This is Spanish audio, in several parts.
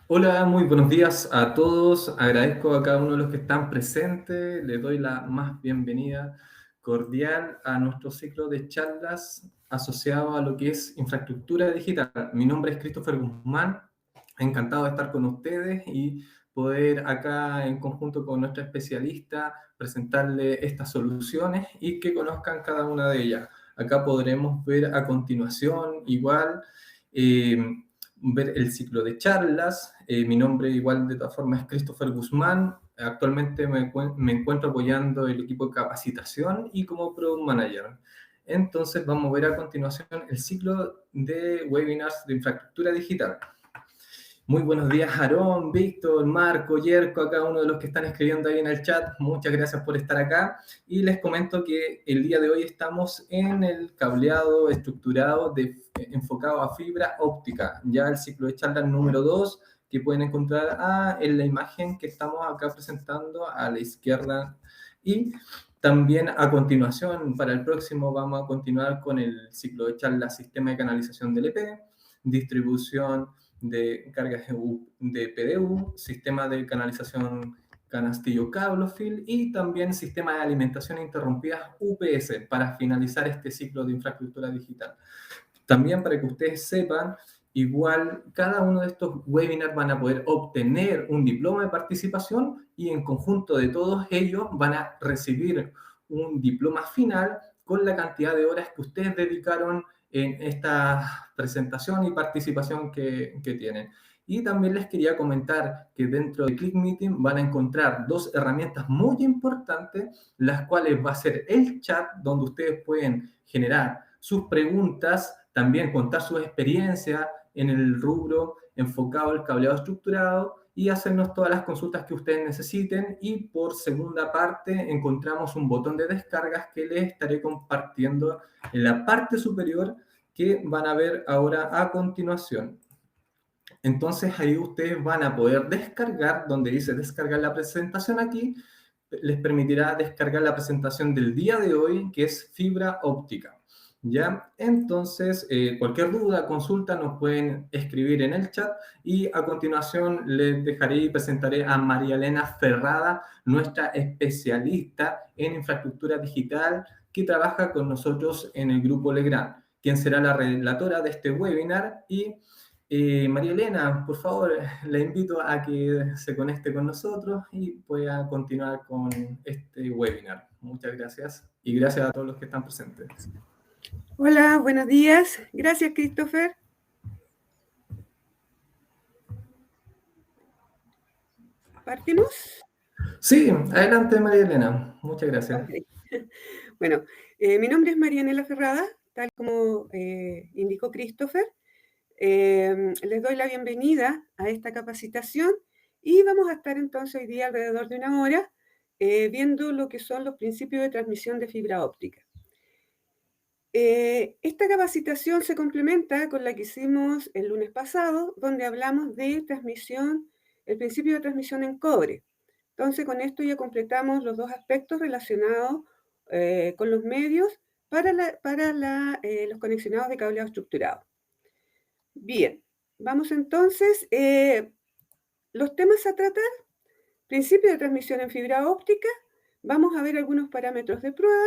Hola, muy buenos días a todos. Agradezco a cada uno de los que están presentes. Les doy la más bienvenida cordial a nuestro ciclo de charlas asociado a lo que es infraestructura digital. Mi nombre es Christopher Guzmán. Encantado de estar con ustedes y poder acá en conjunto con nuestra especialista presentarle estas soluciones y que conozcan cada una de ellas. Acá podremos ver a continuación igual eh, ver el ciclo de charlas. Mi nombre igual de todas formas es Christopher Guzmán. Actualmente me encuentro apoyando el equipo de capacitación y como Product Manager. Entonces vamos a ver a continuación el ciclo de webinars de infraestructura digital. Muy buenos días, Aarón, Víctor, Marco, Yerko, a cada uno de los que están escribiendo ahí en el chat. Muchas gracias por estar acá. Y les comento que el día de hoy estamos en el cableado estructurado enfocado a fibra óptica. Ya el ciclo de charlas número 2 que pueden encontrar en la imagen que estamos acá presentando a la izquierda. Y también a continuación, para el próximo, vamos a continuar con el ciclo de charlas Sistema de Canalización del EP, distribución de cargas de PDU, sistema de canalización canastillo Cablofil y también sistema de alimentación interrumpida UPS para finalizar este ciclo de infraestructura digital. También para que ustedes sepan, igual cada uno de estos webinars van a poder obtener un diploma de participación y en conjunto de todos ellos van a recibir un diploma final con la cantidad de horas que ustedes dedicaron en esta presentación y participación que tienen. Y también les quería comentar que dentro de Click Meeting van a encontrar dos herramientas muy importantes, las cuales va a ser el chat, donde ustedes pueden generar sus preguntas, también contar su experiencia en el rubro enfocado al cableado estructurado y hacernos todas las consultas que ustedes necesiten. Y por segunda parte encontramos un botón de descargas que les estaré compartiendo en la parte superior que van a ver ahora a continuación. Entonces ahí ustedes van a poder descargar, donde dice descargar la presentación aquí, les permitirá descargar la presentación del día de hoy, que es fibra óptica. ¿Ya? Entonces, cualquier duda, consulta, nos pueden escribir en el chat y a continuación les dejaré y presentaré a María Elena Ferrada, nuestra especialista en infraestructura digital que trabaja con nosotros en el Grupo Legrand, quien será la relatora de este webinar. Y María Elena, por favor, la invito a que se conecte con nosotros y pueda continuar con este webinar. Muchas gracias y gracias a todos los que están presentes. Hola, buenos días. Gracias, Christopher. ¿Partimos? Sí, adelante María Elena. Muchas gracias. Okay. Bueno, mi nombre es Marianela Ferrada, tal como indicó Christopher. Les doy la bienvenida a esta capacitación y vamos a estar entonces hoy día alrededor de una hora viendo lo que son los principios de transmisión de fibra óptica. Esta capacitación se complementa con la que hicimos el lunes pasado, donde hablamos de transmisión, el principio de transmisión en cobre. Entonces, con esto ya completamos los dos aspectos relacionados con los medios para los conexionados de cableado estructurado. Bien, vamos entonces. Los temas a tratar: principio de transmisión en fibra óptica, vamos a ver algunos parámetros de prueba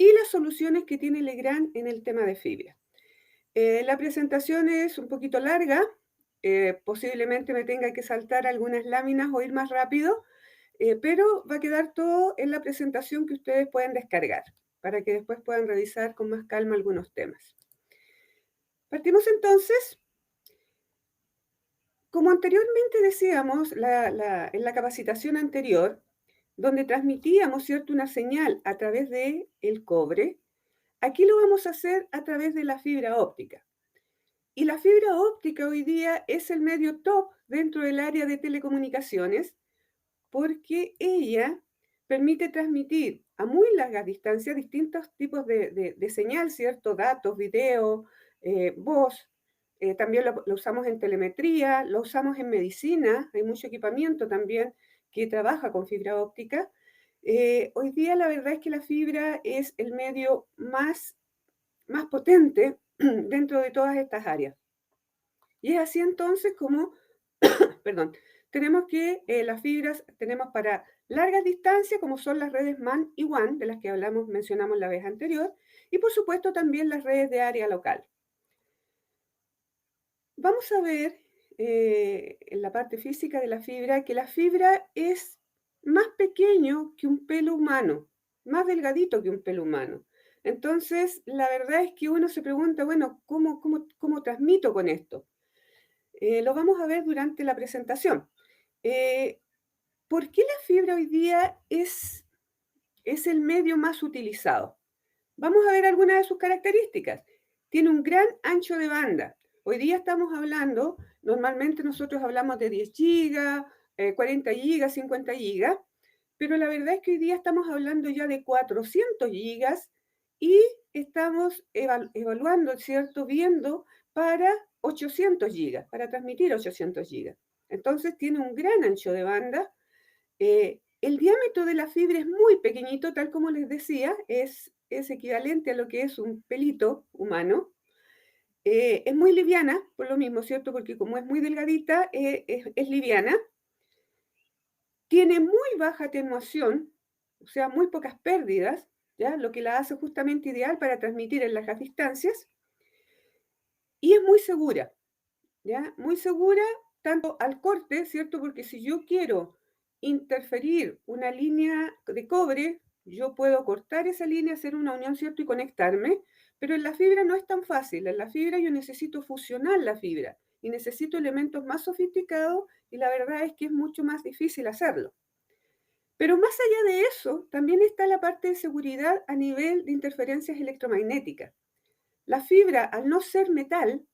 y las soluciones que tiene Legrand en el tema de fibra. La presentación es un poquito larga, posiblemente me tenga que saltar algunas láminas o ir más rápido, pero va a quedar todo en la presentación que ustedes pueden descargar para que después puedan revisar con más calma algunos temas. Partimos entonces. Como anteriormente decíamos en la capacitación anterior, donde transmitíamos, ¿cierto?, una señal a través del cobre, aquí lo vamos a hacer a través de la fibra óptica. Y la fibra óptica hoy día es el medio top dentro del área de telecomunicaciones porque ella permite transmitir a muy largas distancias distintos tipos de señal, ¿cierto? Datos, video, voz. También lo usamos en telemetría, lo usamos en medicina. Hay mucho equipamiento también que trabaja con fibra óptica. Hoy día la verdad es que la fibra es el medio más más potente dentro de todas estas áreas. Y es así entonces como, perdón, tenemos que las fibras tenemos para largas distancias, como son las redes MAN y WAN, de las que mencionamos la vez anterior, y por supuesto también las redes de área local. Vamos a ver en la parte física de la fibra que la fibra es más pequeño que un pelo humano, más delgadito que un pelo humano. Entonces, la verdad es que uno se pregunta, bueno, ¿cómo transmito con esto? Lo vamos a ver durante la presentación. ¿Por qué la fibra hoy día es el medio más utilizado? Vamos a ver algunas de sus características. Tiene un gran ancho de banda. Hoy día estamos hablando, normalmente nosotros hablamos de 10 gigas, 40 gigas, 50 gigas, pero la verdad es que hoy día estamos hablando ya de 400 gigas y estamos evaluando, ¿cierto? Viendo para 800 gigas, para transmitir 800 gigas. Entonces tiene un gran ancho de banda. El diámetro de la fibra es muy pequeñito, tal como les decía, es equivalente a lo que es un pelito humano. Es muy liviana, por lo mismo, ¿cierto? Porque como es muy delgadita, es liviana. Tiene muy baja atenuación, o sea, muy pocas pérdidas, ¿ya? Lo que la hace justamente ideal para transmitir en largas distancias. Y es muy segura, ¿ya? Muy segura tanto al corte, ¿cierto? Porque si yo quiero interferir una línea de cobre, yo puedo cortar esa línea, hacer una unión, ¿cierto? Y conectarme, pero en la fibra no es tan fácil. En la fibra yo necesito fusionar la fibra y necesito elementos más sofisticados y la verdad es que es mucho más difícil hacerlo. Pero más allá de eso, también está la parte de seguridad a nivel de interferencias electromagnéticas. La fibra, al no ser metal,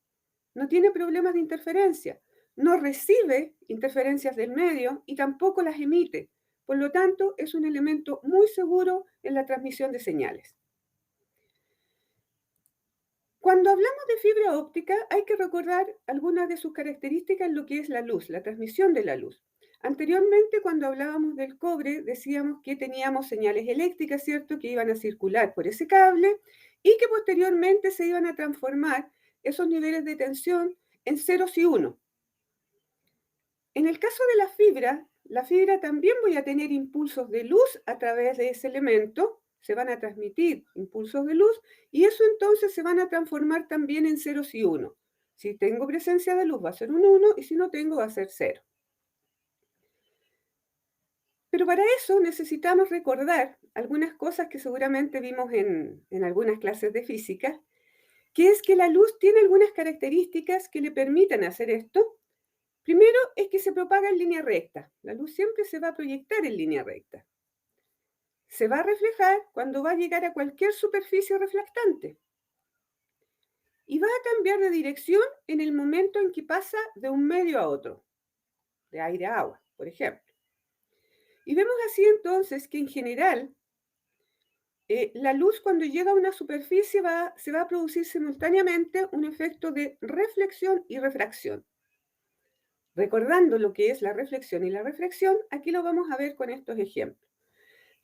no tiene problemas de interferencia, no recibe interferencias del medio y tampoco las emite. Por lo tanto, es un elemento muy seguro en la transmisión de señales. Cuando hablamos de fibra óptica, hay que recordar algunas de sus características en lo que es la luz, la transmisión de la luz. Anteriormente, cuando hablábamos del cobre, decíamos que teníamos señales eléctricas, ¿cierto?, que iban a circular por ese cable y que posteriormente se iban a transformar esos niveles de tensión en ceros y unos. En el caso de la fibra también voy a tener impulsos de luz a través de ese elemento, se van a transmitir impulsos de luz y eso entonces se van a transformar también en ceros y unos. Si tengo presencia de luz va a ser un 1 y si no tengo va a ser 0. Pero para eso necesitamos recordar algunas cosas que seguramente vimos en algunas clases de física, que es que la luz tiene algunas características que le permiten hacer esto. Primero es que se propaga en línea recta. La luz siempre se va a proyectar en línea recta. Se va a reflejar cuando va a llegar a cualquier superficie reflectante. Y va a cambiar de dirección en el momento en que pasa de un medio a otro, de aire a agua, por ejemplo. Y vemos así entonces que en general la luz cuando llega a una superficie se va a producir simultáneamente un efecto de reflexión y refracción. Recordando lo que es la reflexión y la refracción, aquí lo vamos a ver con estos ejemplos.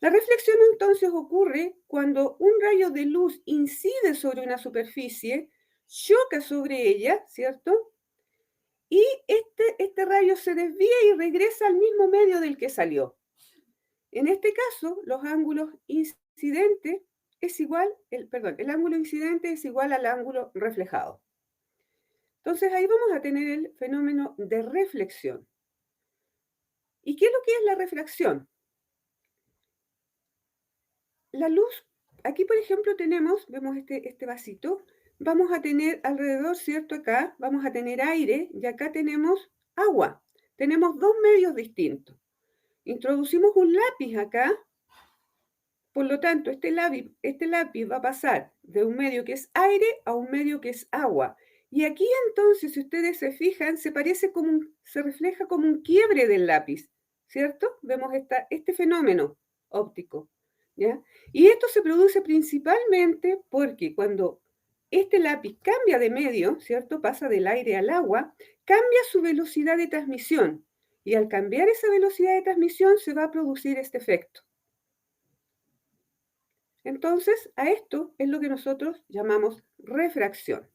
La reflexión entonces ocurre cuando un rayo de luz incide sobre una superficie, choca sobre ella, ¿cierto? Y este rayo se desvía y regresa al mismo medio del que salió. En este caso, los ángulos incidentes el ángulo incidente es igual al ángulo reflejado. Entonces ahí vamos a tener el fenómeno de reflexión. ¿Y qué es lo que es la refracción? La luz, aquí por ejemplo vemos este vasito, vamos a tener alrededor, ¿cierto? Acá vamos a tener aire y acá tenemos agua. Tenemos dos medios distintos. Introducimos un lápiz acá, por lo tanto este lápiz va a pasar de un medio que es aire a un medio que es agua. Y aquí entonces, si ustedes se fijan, se refleja como un quiebre del lápiz, ¿cierto? Vemos este fenómeno óptico, ¿ya? Y esto se produce principalmente porque cuando este lápiz cambia de medio, ¿cierto? Pasa del aire al agua, cambia su velocidad de transmisión. Y al cambiar esa velocidad de transmisión se va a producir este efecto. Entonces, a esto es lo que nosotros llamamos refracción.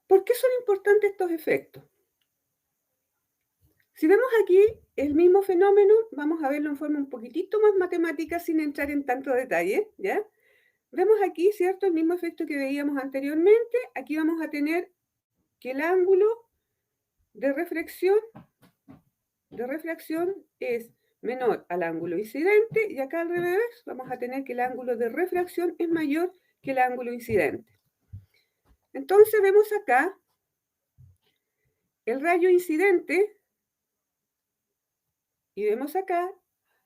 ¿Por qué son importantes estos efectos? Si vemos aquí el mismo fenómeno, vamos a verlo en forma un poquitito más matemática sin entrar en tanto detalle, ¿ya? Vemos aquí, ¿cierto? El mismo efecto que veíamos anteriormente. Aquí vamos a tener que el ángulo de refracción es menor al ángulo incidente y acá al revés vamos a tener que el ángulo de refracción es mayor que el ángulo incidente. Entonces vemos acá el rayo incidente y vemos acá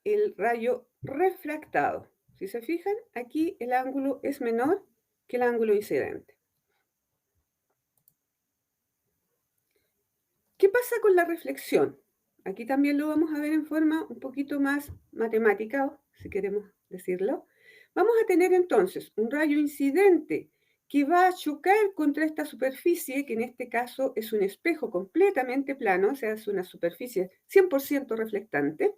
el rayo refractado. Si se fijan, aquí el ángulo es menor que el ángulo incidente. ¿Qué pasa con la reflexión? Aquí también lo vamos a ver en forma un poquito más matemática, si queremos decirlo. Vamos a tener entonces un rayo incidente que va a chocar contra esta superficie, que en este caso es un espejo completamente plano, o sea, es una superficie 100% reflectante.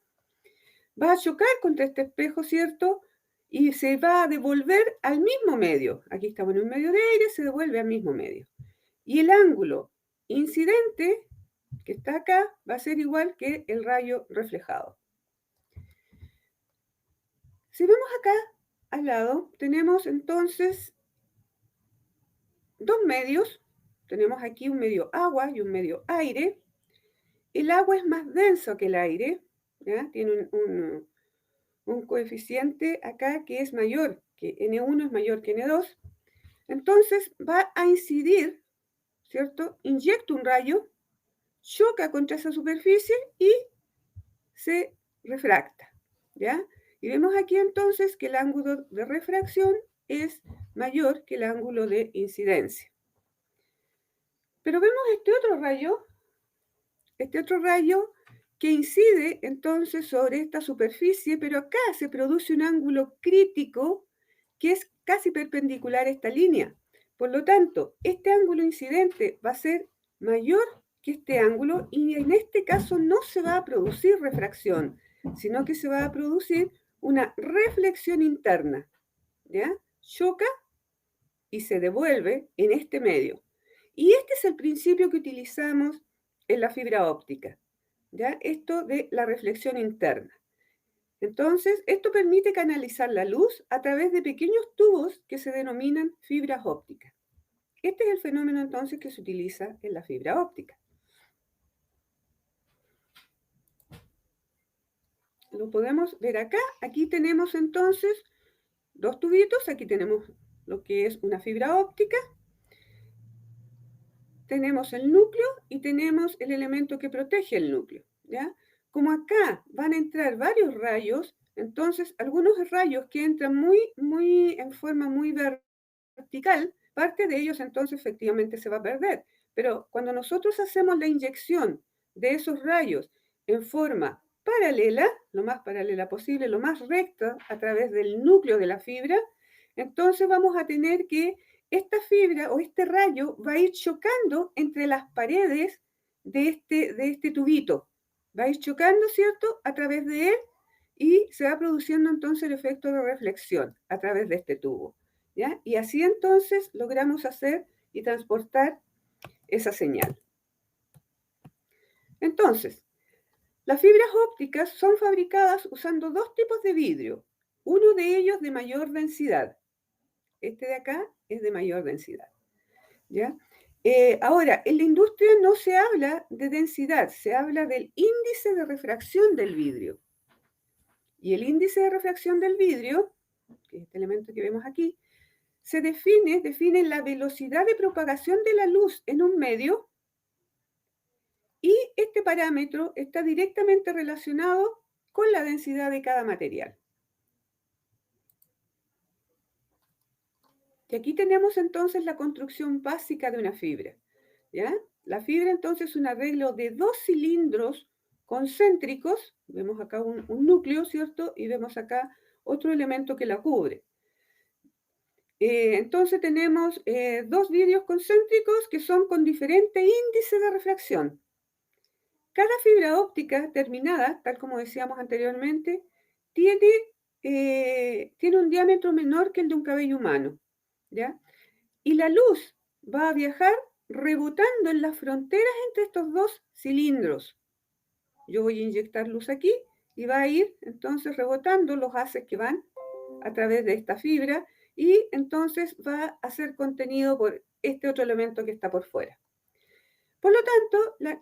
Va a chocar contra este espejo, ¿cierto? Y se va a devolver al mismo medio. Aquí estamos en un medio de aire, se devuelve al mismo medio. Y el ángulo incidente que está acá va a ser igual que el rayo reflejado. Si vemos acá al lado, tenemos entonces dos medios. Tenemos aquí un medio agua y un medio aire. El agua es más denso que el aire, ¿ya? Tiene un coeficiente acá que es mayor, que N1 es mayor que N2. Entonces va a incidir, ¿cierto? Inyecta un rayo, choca contra esa superficie y se refracta, ¿ya? Y vemos aquí entonces que el ángulo de refracción es mayor que el ángulo de incidencia. Pero vemos este otro rayo que incide entonces sobre esta superficie, pero acá se produce un ángulo crítico que es casi perpendicular a esta línea. Por lo tanto, este ángulo incidente va a ser mayor que este ángulo y en este caso no se va a producir refracción, sino que se va a producir una reflexión interna, ¿ya? Choca y se devuelve en este medio. Y este es el principio que utilizamos en la fibra óptica, ¿ya? Esto de la reflexión interna. Entonces, esto permite canalizar la luz a través de pequeños tubos que se denominan fibras ópticas. Este es el fenómeno entonces que se utiliza en la fibra óptica. Lo podemos ver acá. Aquí tenemos entonces dos tubitos. Aquí tenemos lo que es una fibra óptica. Tenemos el núcleo y tenemos el elemento que protege el núcleo, ¿ya? Como acá van a entrar varios rayos, entonces algunos rayos que entran en forma muy vertical, parte de ellos entonces efectivamente se va a perder. Pero cuando nosotros hacemos la inyección de esos rayos en forma paralela, lo más paralela posible, lo más recta a través del núcleo de la fibra, entonces vamos a tener que esta fibra o este rayo va a ir chocando entre las paredes de este tubito. Va a ir chocando, ¿cierto?, a través de él y se va produciendo entonces el efecto de reflexión a través de este tubo, ¿ya? Y así entonces logramos hacer y transportar esa señal. Entonces, las fibras ópticas son fabricadas usando dos tipos de vidrio, uno de ellos de mayor densidad. Este de acá es de mayor densidad, ¿ya? Ahora, en la industria no se habla de densidad, se habla del índice de refracción del vidrio. Y el índice de refracción del vidrio, que es este elemento que vemos aquí, se define la velocidad de propagación de la luz en un medio y este parámetro está directamente relacionado con la densidad de cada material. Y aquí tenemos entonces la construcción básica de una fibra, ¿ya? La fibra entonces es un arreglo de dos cilindros concéntricos, vemos acá un núcleo, ¿cierto? Y vemos acá otro elemento que la cubre. Entonces tenemos dos vidrios concéntricos que son con diferente índice de refracción. Cada fibra óptica terminada, tal como decíamos anteriormente, tiene tiene un diámetro menor que el de un cabello humano, ¿ya? Y la luz va a viajar rebotando en las fronteras entre estos dos cilindros. Yo voy a inyectar luz aquí y va a ir entonces rebotando los haces que van a través de esta fibra y entonces va a ser contenido por este otro elemento que está por fuera. Por lo tanto,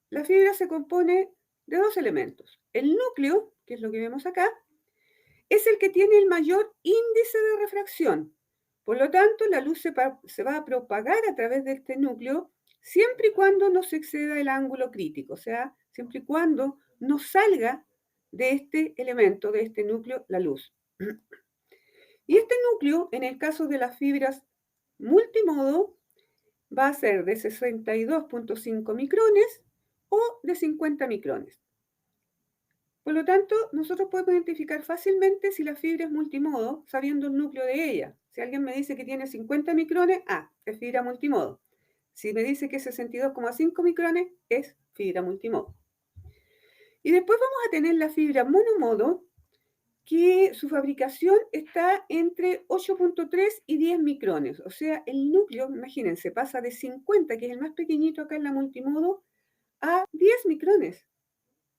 la fibra se compone de dos elementos. El núcleo, que es lo que vemos acá, es el que tiene el mayor índice de refracción. Por lo tanto, la luz se va a propagar a través de este núcleo siempre y cuando no se exceda el ángulo crítico, o sea, siempre y cuando no salga de este elemento, de este núcleo, la luz. Y este núcleo, en el caso de las fibras multimodo, va a ser de 62.5 micrones o de 50 micrones. Por lo tanto, nosotros podemos identificar fácilmente si la fibra es multimodo sabiendo el núcleo de ella. Si alguien me dice que tiene 50 micrones, es fibra multimodo. Si me dice que es 62,5 micrones, es fibra multimodo. Y después vamos a tener la fibra monomodo, que su fabricación está entre 8.3 y 10 micrones. O sea, el núcleo, imagínense, pasa de 50, que es el más pequeñito acá en la multimodo, a 10 micrones.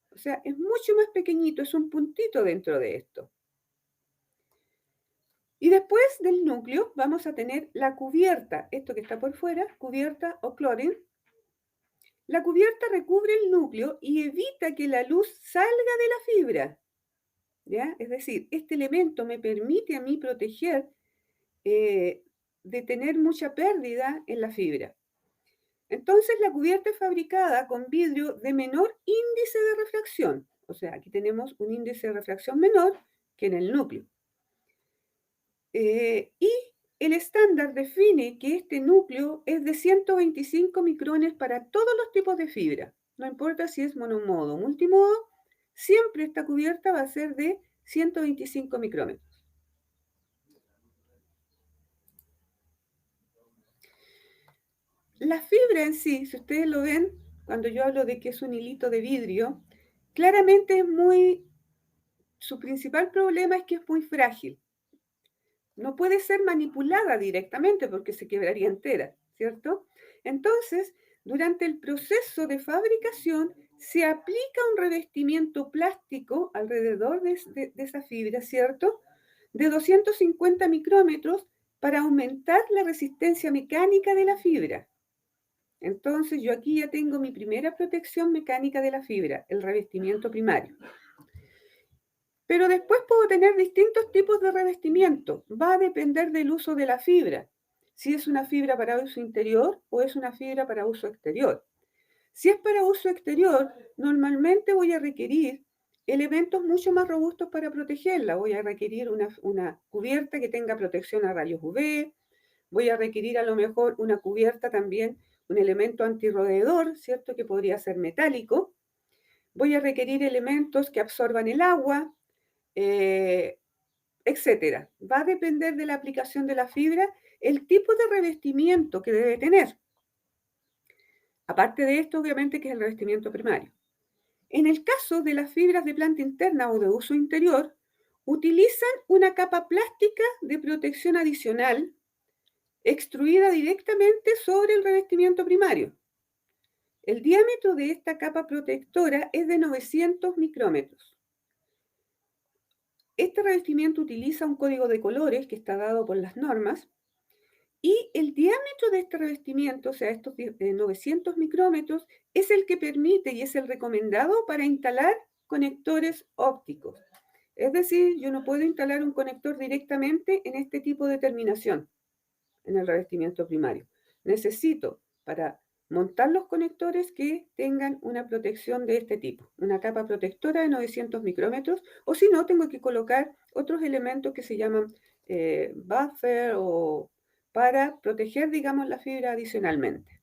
O sea, es mucho más pequeñito, es un puntito dentro de esto. Y después del núcleo vamos a tener la cubierta, esto que está por fuera, cubierta o cloring. La cubierta recubre el núcleo y evita que la luz salga de la fibra, ¿ya? Es decir, este elemento me permite a mí proteger de tener mucha pérdida en la fibra. Entonces la cubierta es fabricada con vidrio de menor índice de refracción. O sea, aquí tenemos un índice de refracción menor que en el núcleo. Y el estándar define que este núcleo es de 125 micrones para todos los tipos de fibra. No importa si es monomodo o multimodo, siempre esta cubierta va a ser de 125 micrómetros. La fibra en sí, si ustedes lo ven, cuando yo hablo de que es un hilito de vidrio, claramente es su principal problema es que es muy frágil. No puede ser manipulada directamente porque se quebraría entera, ¿cierto? Entonces, durante el proceso de fabricación se aplica un revestimiento plástico alrededor de esa fibra, ¿cierto? De 250 micrómetros para aumentar la resistencia mecánica de la fibra. Entonces, yo aquí ya tengo mi primera protección mecánica de la fibra, el revestimiento primario. Pero después puedo tener distintos tipos de revestimiento. Va a depender del uso de la fibra. Si es una fibra para uso interior o es una fibra para uso exterior. Si es para uso exterior, normalmente voy a requerir elementos mucho más robustos para protegerla. Voy a requerir una cubierta que tenga protección a rayos UV. Voy a requerir a lo mejor una cubierta también, un elemento antirroedor, ¿cierto? Que podría ser metálico. Voy a requerir elementos que absorban el agua, etcétera. Va a depender de la aplicación de la fibra el tipo de revestimiento que debe tener. Aparte de esto, obviamente, que es el revestimiento primario. En el caso de las fibras de planta interna o de uso interior, utilizan una capa plástica de protección adicional extruida directamente sobre el revestimiento primario. El diámetro de esta capa protectora es de 900 micrómetros. Este revestimiento utiliza un código de colores que está dado por las normas y el diámetro de este revestimiento, o sea, estos 900 micrómetros, es el que permite y es el recomendado para instalar conectores ópticos. Es decir, yo no puedo instalar un conector directamente en este tipo de terminación, en el revestimiento primario. Necesito, para montar los conectores, que tengan una protección de este tipo, una capa protectora de 900 micrómetros, o si no, tengo que colocar otros elementos que se llaman buffer o para proteger, digamos, la fibra adicionalmente.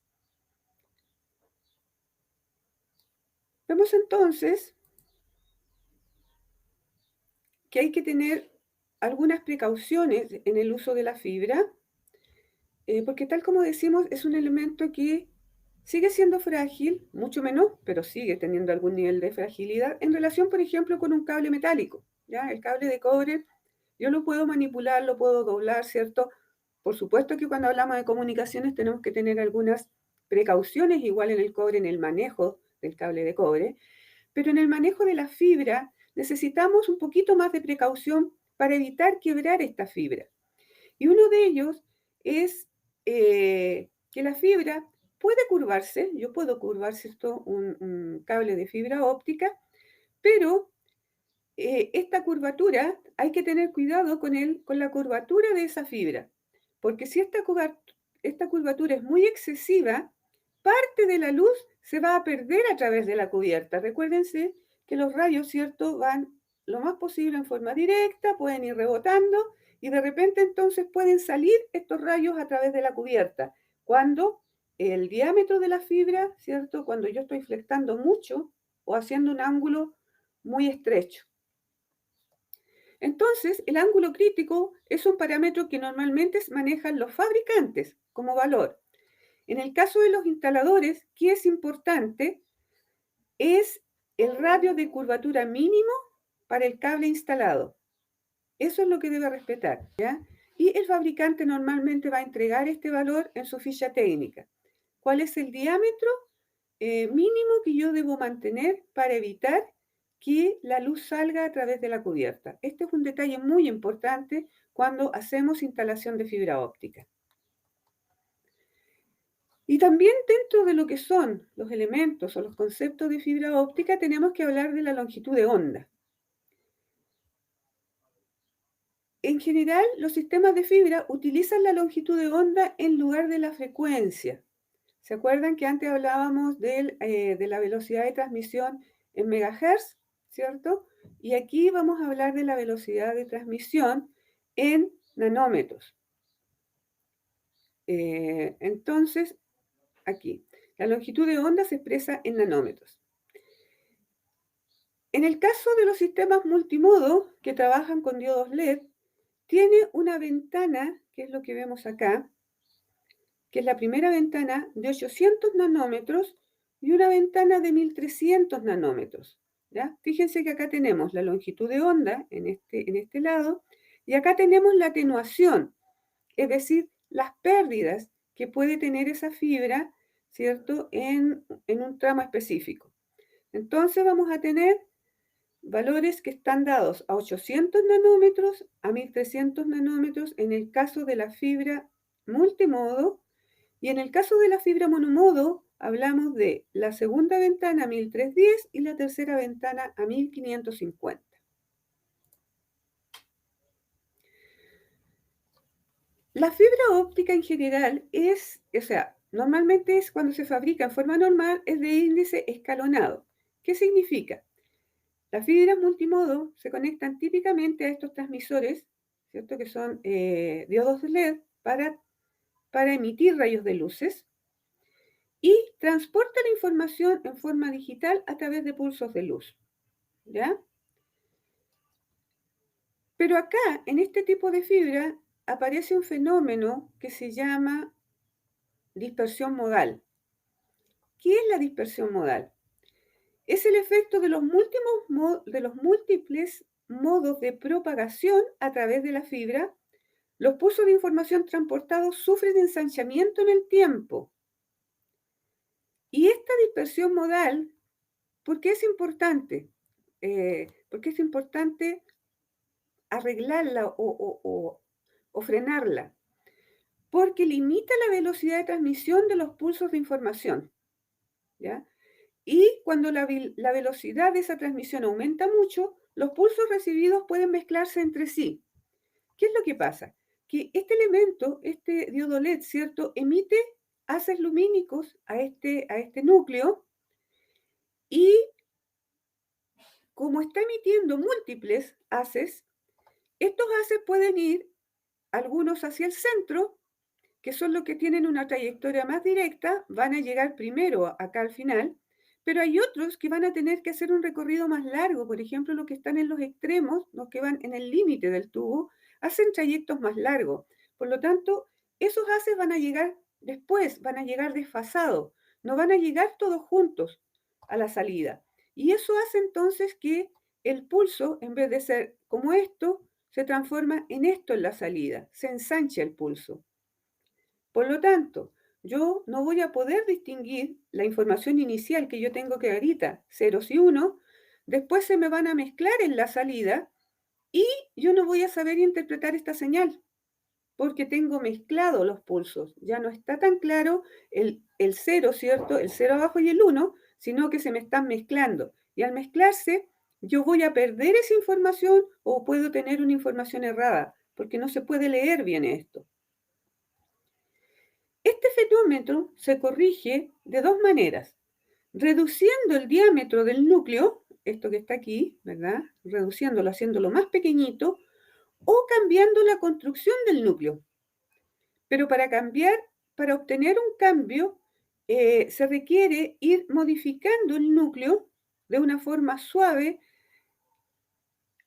Vemos entonces que hay que tener algunas precauciones en el uso de la fibra, porque tal como decimos, es un elemento que sigue siendo frágil, mucho menos, pero sigue teniendo algún nivel de fragilidad en relación, por ejemplo, con un cable metálico. ¿ya? El cable de cobre yo lo puedo manipular, lo puedo doblar, ¿cierto? Por supuesto que cuando hablamos de comunicaciones tenemos que tener algunas precauciones, igual en el cobre, en el manejo del cable de cobre, pero en el manejo de la fibra necesitamos un poquito más de precaución para evitar quebrar esta fibra. Y uno de ellos es que la fibra puede curvarse, yo puedo curvar, ¿cierto? Un cable de fibra óptica, pero esta curvatura hay que tener cuidado con la curvatura de esa fibra, porque si esta curvatura es muy excesiva, parte de la luz se va a perder a través de la cubierta. Recuérdense que los rayos, ¿cierto?, van lo más posible en forma directa, pueden ir rebotando y de repente entonces pueden salir estos rayos a través de la cubierta. Cuando el diámetro de la fibra, ¿cierto?, cuando yo estoy flectando mucho o haciendo un ángulo muy estrecho. Entonces, el ángulo crítico es un parámetro que normalmente manejan los fabricantes como valor. En el caso de los instaladores, ¿qué es importante? Es el radio de curvatura mínimo para el cable instalado. Eso es lo que debe respetar, ¿ya? Y el fabricante normalmente va a entregar este valor en su ficha técnica. ¿Cuál es el diámetro mínimo que yo debo mantener para evitar que la luz salga a través de la cubierta? Este es un detalle muy importante cuando hacemos instalación de fibra óptica. Y también dentro de lo que son los elementos o los conceptos de fibra óptica tenemos que hablar de la longitud de onda. En general, los sistemas de fibra utilizan la longitud de onda en lugar de la frecuencia. ¿Se acuerdan que antes hablábamos de la velocidad de transmisión en megahertz, ¿cierto? Y aquí vamos a hablar de la velocidad de transmisión en nanómetros. Entonces, aquí, la longitud de onda se expresa en nanómetros. En el caso de los sistemas multimodo que trabajan con diodos LED, tiene una ventana, que es lo que vemos acá, que es la primera ventana de 800 nanómetros y una ventana de 1300 nanómetros. ¿Ya? Fíjense que acá tenemos la longitud de onda en este lado y acá tenemos la atenuación, es decir, las pérdidas que puede tener esa fibra, ¿cierto?, en un tramo específico. Entonces vamos a tener valores que están dados a 800 nanómetros, a 1300 nanómetros en el caso de la fibra multimodo, y en el caso de la fibra monomodo hablamos de la segunda ventana a 1310 y la tercera ventana a 1550. La fibra óptica en general normalmente es cuando se fabrica en forma normal, es de índice escalonado. ¿Qué significa? Las fibras multimodo se conectan típicamente a estos transmisores, ¿cierto?, que son diodos LED para emitir rayos de luces y transporta la información en forma digital a través de pulsos de luz, ¿ya? Pero acá, en este tipo de fibra, aparece un fenómeno que se llama dispersión modal. ¿Qué es la dispersión modal? Es el efecto de los múltiples modos de propagación a través de la fibra. Los pulsos de información transportados sufren ensanchamiento en el tiempo. Y esta dispersión modal, ¿por qué es importante? Porque es importante arreglarla o frenarla, porque limita la velocidad de transmisión de los pulsos de información, ¿ya? Y cuando la velocidad de esa transmisión aumenta mucho, los pulsos recibidos pueden mezclarse entre sí. ¿Qué es lo que pasa? Que este elemento, este diodo LED, ¿cierto?, emite haces lumínicos a este núcleo y como está emitiendo múltiples haces, estos haces pueden ir algunos hacia el centro, que son los que tienen una trayectoria más directa, van a llegar primero acá al final, pero hay otros que van a tener que hacer un recorrido más largo, por ejemplo, los que están en los extremos, los que van en el límite del tubo, hacen trayectos más largos. Por lo tanto, esos haces van a llegar después, van a llegar desfasados, no van a llegar todos juntos a la salida. Y eso hace entonces que el pulso, en vez de ser como esto se transforma en esto en la salida, se ensancha el pulso. Por lo tanto, yo no voy a poder distinguir la información inicial que yo tengo que ahorita, ceros y unos, después se me van a mezclar en la salida y yo no voy a saber interpretar esta señal porque tengo mezclado los pulsos. Ya no está tan claro el cero, ¿cierto? El cero abajo y el 1, sino que se me están mezclando. Y al mezclarse, yo voy a perder esa información o puedo tener una información errada, porque no se puede leer bien esto. Este fenómeno se corrige de dos maneras. Reduciendo el diámetro del núcleo, esto que está aquí, ¿verdad? Reduciéndolo, haciéndolo más pequeñito, o cambiando la construcción del núcleo. Pero para obtener un cambio, se requiere ir modificando el núcleo de una forma suave,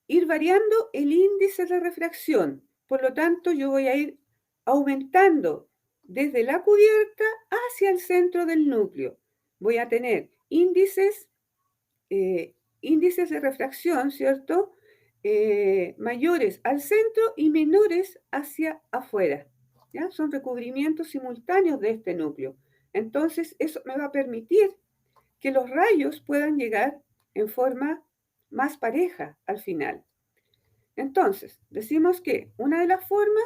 ir variando el índice de refracción. Por lo tanto, yo voy a ir aumentando desde la cubierta hacia el centro del núcleo. Voy a tener índices de refracción, ¿cierto? Mayores al centro y menores hacia afuera. ¿Ya? Son recubrimientos simultáneos de este núcleo. Entonces, eso me va a permitir que los rayos puedan llegar en forma más pareja al final. Entonces, decimos que una de las formas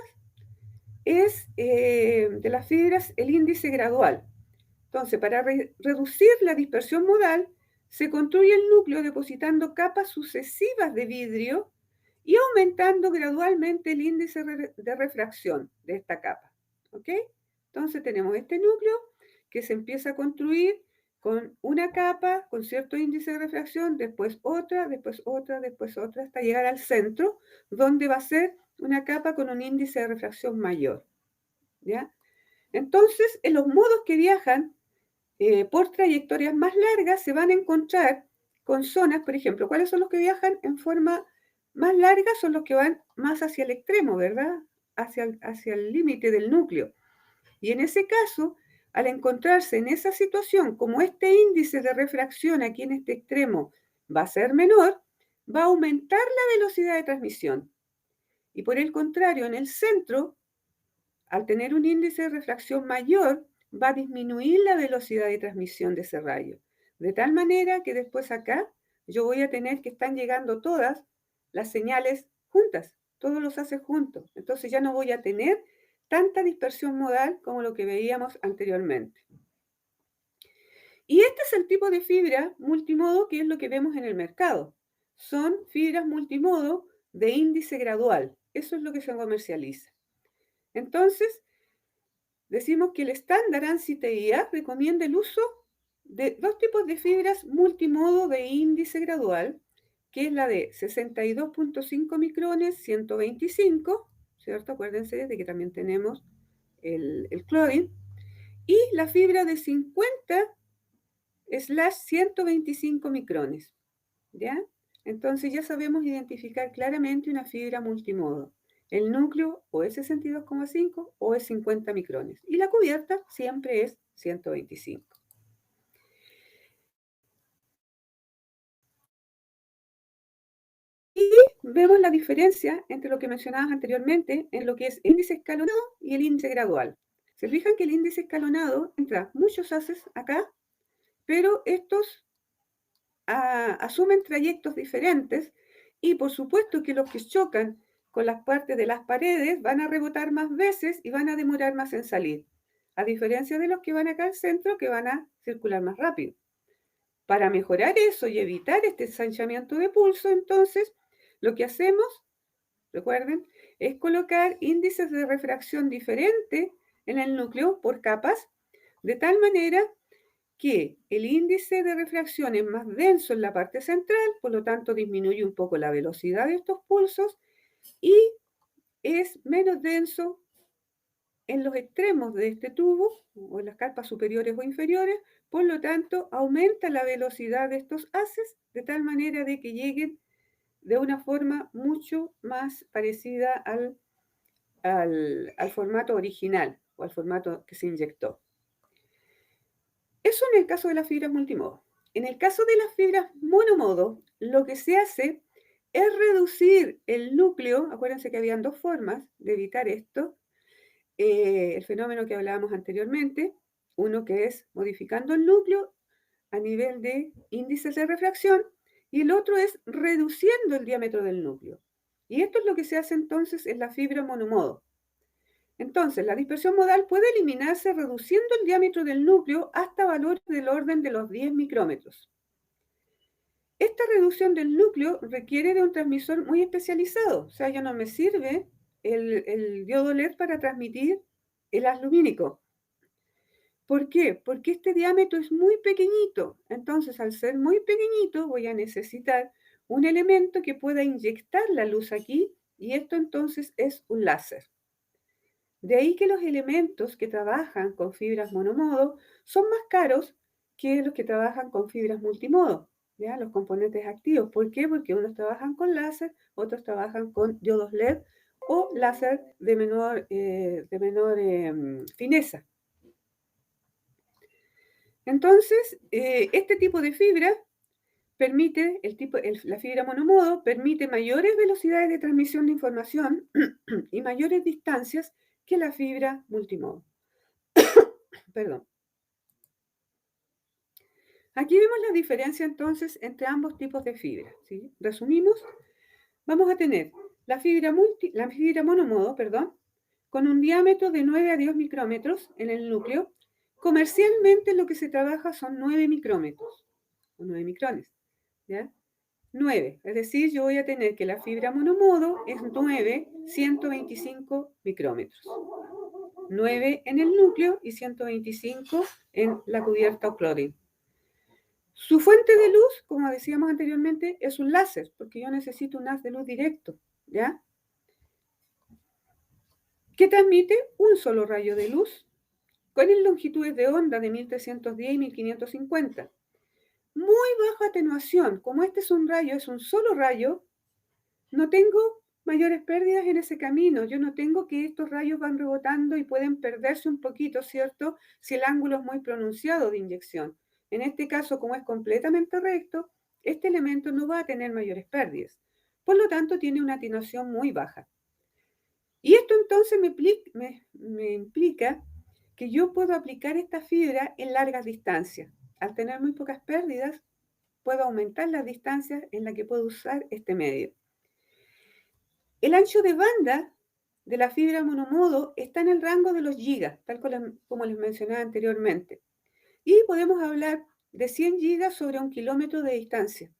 es de las fibras el índice gradual. Entonces, para reducir la dispersión modal, se construye el núcleo depositando capas sucesivas de vidrio y aumentando gradualmente el índice de refracción de esta capa. ¿Ok? Entonces tenemos este núcleo que se empieza a construir con una capa con cierto índice de refracción, después otra, después otra, después otra, hasta llegar al centro, donde va a ser una capa con un índice de refracción mayor. ¿Ya? Entonces, en los modos que viajan por trayectorias más largas se van a encontrar con zonas, por ejemplo, ¿cuáles son los que viajan en forma más larga? Son los que van más hacia el extremo, ¿verdad? Hacia el límite del núcleo. Y en ese caso, al encontrarse en esa situación, como este índice de refracción aquí en este extremo va a ser menor, va a aumentar la velocidad de transmisión. Y por el contrario, en el centro, al tener un índice de refracción mayor, va a disminuir la velocidad de transmisión de ese rayo. De tal manera que después acá yo voy a tener que están llegando todas las señales juntas, todos los haces juntos. Entonces ya no voy a tener tanta dispersión modal como lo que veíamos anteriormente. Y este es el tipo de fibra multimodo que es lo que vemos en el mercado. Son fibras multimodo de índice gradual. Eso es lo que se comercializa. Entonces, decimos que el estándar ANSI TIA recomienda el uso de dos tipos de fibras multimodo de índice gradual, que es la de 62.5 micrones, 125, ¿cierto? Acuérdense de que también tenemos el clothing, y la fibra de 50/125 micrones, ¿ya? Entonces ya sabemos identificar claramente una fibra multimodo. El núcleo o es 62,5 o es 50 micrones. Y la cubierta siempre es 125. Y vemos la diferencia entre lo que mencionabas anteriormente en lo que es índice escalonado y el índice gradual. Se fijan que el índice escalonado entra muchos haces acá, pero estos asumen trayectos diferentes y por supuesto que los que chocan con las partes de las paredes van a rebotar más veces y van a demorar más en salir, a diferencia de los que van acá al centro que van a circular más rápido. Para mejorar eso y evitar este ensanchamiento de pulso, entonces, lo que hacemos, recuerden, es colocar índices de refracción diferentes en el núcleo por capas, de tal manera que el índice de refracción es más denso en la parte central, por lo tanto disminuye un poco la velocidad de estos pulsos y es menos denso en los extremos de este tubo o en las capas superiores o inferiores, por lo tanto aumenta la velocidad de estos haces de tal manera de que lleguen de una forma mucho más parecida al formato original o al formato que se inyectó. Eso en el caso de las fibras multimodo. En el caso de las fibras monomodo, lo que se hace es reducir el núcleo. Acuérdense que habían dos formas de evitar esto. El fenómeno que hablábamos anteriormente, uno que es modificando el núcleo a nivel de índices de refracción, y el otro es reduciendo el diámetro del núcleo. Y esto es lo que se hace entonces en la fibra monomodo. Entonces, la dispersión modal puede eliminarse reduciendo el diámetro del núcleo hasta valores del orden de los 10 micrómetros. Esta reducción del núcleo requiere de un transmisor muy especializado. O sea, ya no me sirve el diodo LED para transmitir el haz lumínico. ¿Por qué? Porque este diámetro es muy pequeñito. Entonces, al ser muy pequeñito, voy a necesitar un elemento que pueda inyectar la luz aquí, y esto entonces es un láser. De ahí que los elementos que trabajan con fibras monomodo son más caros que los que trabajan con fibras multimodo, ¿ya? Los componentes activos. ¿Por qué? Porque unos trabajan con láser, otros trabajan con diodos LED o láser de menor fineza. Entonces, este tipo de fibra permite, la fibra monomodo permite mayores velocidades de transmisión de información y mayores distancias que la fibra multimodo. Perdón. Aquí vemos la diferencia entonces entre ambos tipos de fibra, ¿sí? Resumimos, vamos a tener la fibra monomodo, con un diámetro de 9 a 10 micrómetros en el núcleo. Comercialmente lo que se trabaja son 9 micrómetros, o 9 micrones, ¿ya? 9, es decir, yo voy a tener que la fibra monomodo es 9, 125 micrómetros. 9 en el núcleo y 125 en la cubierta o cloring. Su fuente de luz, como decíamos anteriormente, es un láser, porque yo necesito un haz de luz directo, ¿ya? Que transmite un solo rayo de luz con longitudes de onda de 1310 y 1550. Muy baja atenuación. Como este es un solo rayo, no tengo mayores pérdidas en ese camino. Yo no tengo que estos rayos van rebotando y pueden perderse un poquito, ¿cierto? Si el ángulo es muy pronunciado de inyección. En este caso, como es completamente recto, este elemento no va a tener mayores pérdidas. Por lo tanto, tiene una atenuación muy baja. Y esto entonces me implica que yo puedo aplicar esta fibra en largas distancias. Al tener muy pocas pérdidas, puedo aumentar las distancias en las que puedo usar este medio. El ancho de banda de la fibra monomodo está en el rango de los gigas, tal como les mencionaba anteriormente. Y podemos hablar de 100 gigas sobre 1 kilómetro de distancia.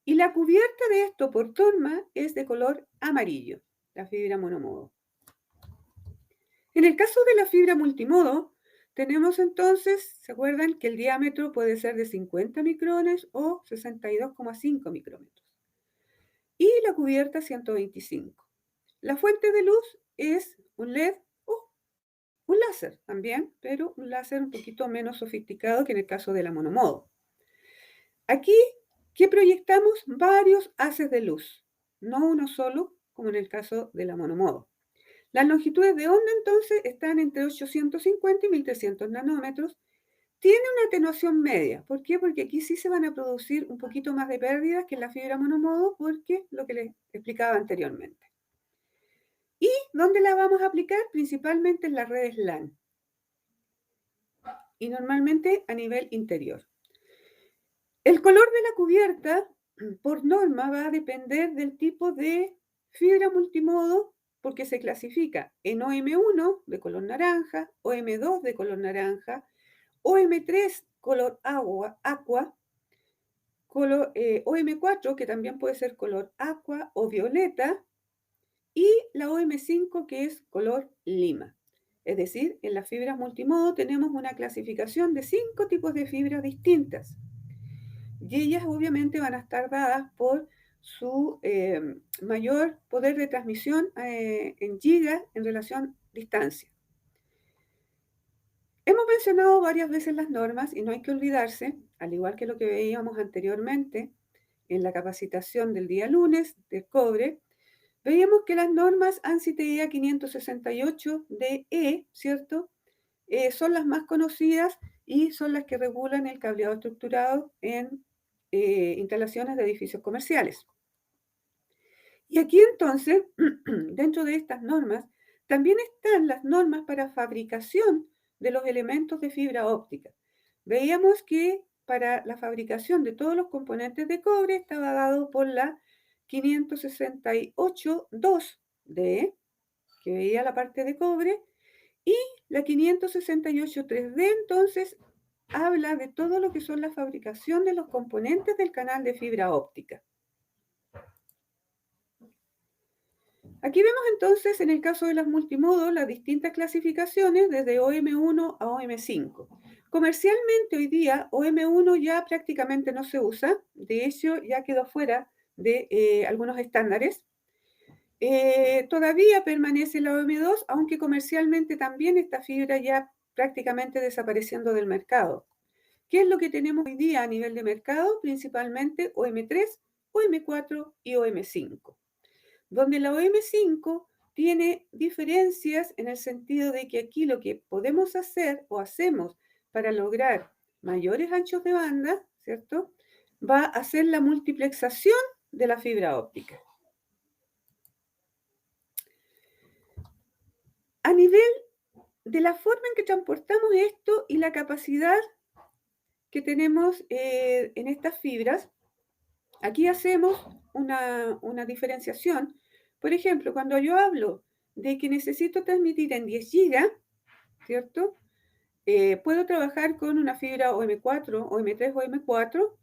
Y la cubierta de esto por norma es de color amarillo, la fibra monomodo. En el caso de la fibra multimodo, tenemos entonces, ¿se acuerdan que el diámetro puede ser de 50 micrones o 62,5 micrómetros? Y la cubierta 125. La fuente de luz es un LED o un láser también, pero un láser un poquito menos sofisticado que en el caso de la monomodo. Aquí, ¿qué proyectamos? Varios haces de luz, no uno solo, como en el caso de la monomodo. Las longitudes de onda entonces están entre 850 y 1300 nanómetros. Tiene una atenuación media. ¿Por qué? Porque aquí sí se van a producir un poquito más de pérdidas que en la fibra monomodo, porque lo que les explicaba anteriormente. ¿Y dónde la vamos a aplicar? Principalmente en las redes LAN. Y normalmente a nivel interior. El color de la cubierta, por norma, va a depender del tipo de fibra multimodo, porque se clasifica en OM1 de color naranja, OM2 de color naranja, OM3 color aqua, OM4 que también puede ser color aqua o violeta, y la OM5 que es color lima. Es decir, en las fibras multimodo tenemos una clasificación de 5 tipos de fibras distintas. Y ellas obviamente van a estar dadas por su mayor poder de transmisión en gigas en relación distancia. Hemos mencionado varias veces las normas y no hay que olvidarse, al igual que lo que veíamos anteriormente en la capacitación del día lunes del cobre, veíamos que las normas ANSI-TIA 568-DE, ¿cierto? Son las más conocidas y son las que regulan el cableado estructurado en instalaciones de edificios comerciales. Y aquí entonces, dentro de estas normas, también están las normas para fabricación de los elementos de fibra óptica. Veíamos que para la fabricación de todos los componentes de cobre estaba dado por la 568.2D, que veía la parte de cobre, y la 568.3D entonces habla de todo lo que son la fabricación de los componentes del canal de fibra óptica. Aquí vemos entonces en el caso de las multimodos las distintas clasificaciones desde OM1 a OM5. Comercialmente hoy día OM1 ya prácticamente no se usa, de hecho ya quedó fuera de algunos estándares. Todavía permanece la OM2, aunque comercialmente también esta fibra ya prácticamente desapareciendo del mercado. ¿Qué es lo que tenemos hoy día a nivel de mercado? Principalmente OM3, OM4 y OM5. Donde la OM5 tiene diferencias en el sentido de que aquí lo que podemos hacer o hacemos para lograr mayores anchos de banda, ¿cierto? Va a ser la multiplexación de la fibra óptica. A nivel de la forma en que transportamos esto y la capacidad que tenemos en estas fibras, aquí hacemos una diferenciación. Por ejemplo, cuando yo hablo de que necesito transmitir en 10 GB, ¿cierto? Puedo trabajar con una fibra OM4, OM3 o OM4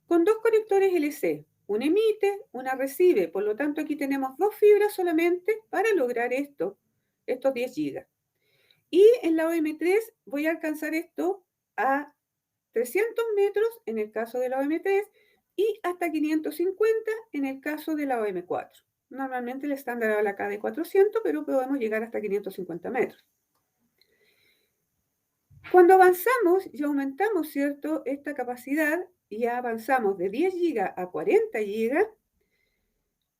con dos conectores LC. Una emite, una recibe. Por lo tanto, aquí tenemos dos fibras solamente para lograr estos 10 GB. Y en la OM3 voy a alcanzar esto a 300 metros en el caso de la OM3 y hasta 550 en el caso de la OM4. Normalmente el estándar habla acá de 400, pero podemos llegar hasta 550 metros. Cuando avanzamos y aumentamos, ¿cierto?, esta capacidad y avanzamos de 10 GB a 40 GB,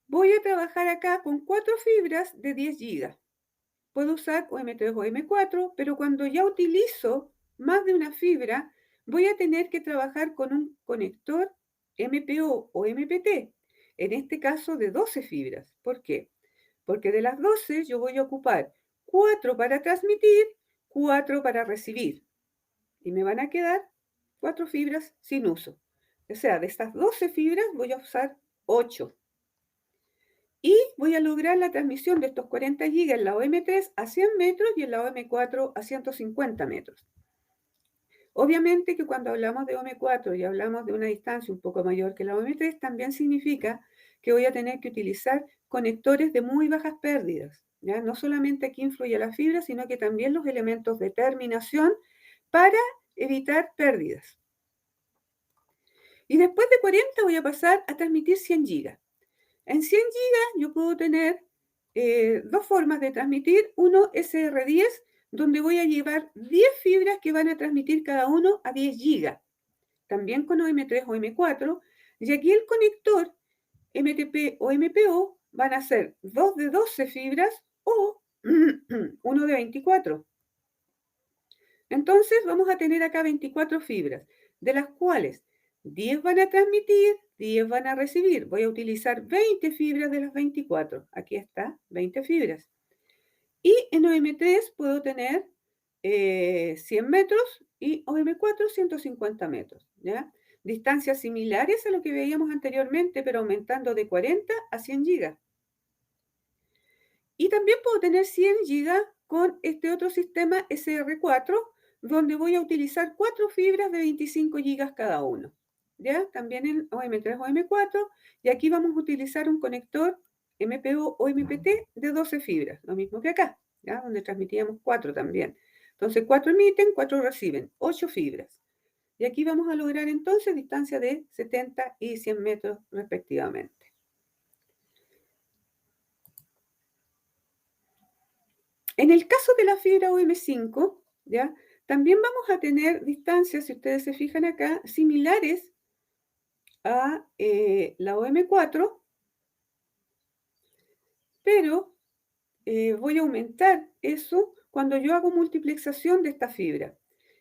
voy a trabajar acá con 4 fibras de 10 GB. Puedo usar OM3 o OM4, pero cuando ya utilizo más de una fibra, voy a tener que trabajar con un conector MPO o MPT, en este caso de 12 fibras. ¿Por qué? Porque de las 12 yo voy a ocupar 4 para transmitir, 4 para recibir. Y me van a quedar 4 fibras sin uso. O sea, de estas 12 fibras voy a usar 8. Y voy a lograr la transmisión de estos 40 GB en la OM3 a 100 metros y en la OM4 a 150 metros. Obviamente que cuando hablamos de OM4 y hablamos de una distancia un poco mayor que la OM3, también significa que voy a tener que utilizar conectores de muy bajas pérdidas. ¿Ya? No solamente aquí influye la fibra, sino que también los elementos de terminación para evitar pérdidas. Y después de 40 voy a pasar a transmitir 100 GB. En 100 GB yo puedo tener dos formas de transmitir. Uno, SR10, donde voy a llevar 10 fibras que van a transmitir cada uno a 10 GB. También con OM3 o M4. Y aquí el conector MTP o MPO van a ser 2 de 12 fibras o uno de 24. Entonces vamos a tener acá 24 fibras, de las cuales 10 van a transmitir, 10 van a recibir. Voy a utilizar 20 fibras de las 24. Aquí está, 20 fibras. Y en OM3 puedo tener 100 metros y OM4 150 metros. ¿Ya? Distancias similares a lo que veíamos anteriormente, pero aumentando de 40 a 100 GB. Y también puedo tener 100 GB con este otro sistema SR4, donde voy a utilizar 4 fibras de 25 GB cada uno. ¿Ya? También en OM3 o OM4. Y aquí vamos a utilizar un conector MPO o MPT de 12 fibras, lo mismo que acá, ¿ya? Donde transmitíamos 4 también. Entonces 4 emiten, 4 reciben, 8 fibras. Y aquí vamos a lograr entonces distancia de 70 y 100 metros respectivamente. En el caso de la fibra OM5, ¿ya? También vamos a tener distancias, si ustedes se fijan acá, similares a la OM4, pero voy a aumentar eso cuando yo hago multiplexación de esta fibra.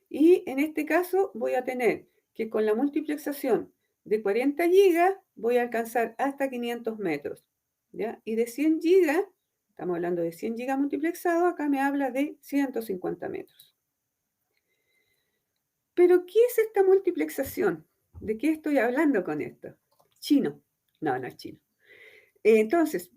Y en este caso voy a tener que con la multiplexación de 40 GB voy a alcanzar hasta 500 metros. ¿ya? Y de 100 gigas, estamos hablando de 100 gigas multiplexado, acá me habla de 150 metros. Pero, ¿qué es esta multiplexación? ¿De qué estoy hablando con esto? Chino. No, no es chino. Entonces,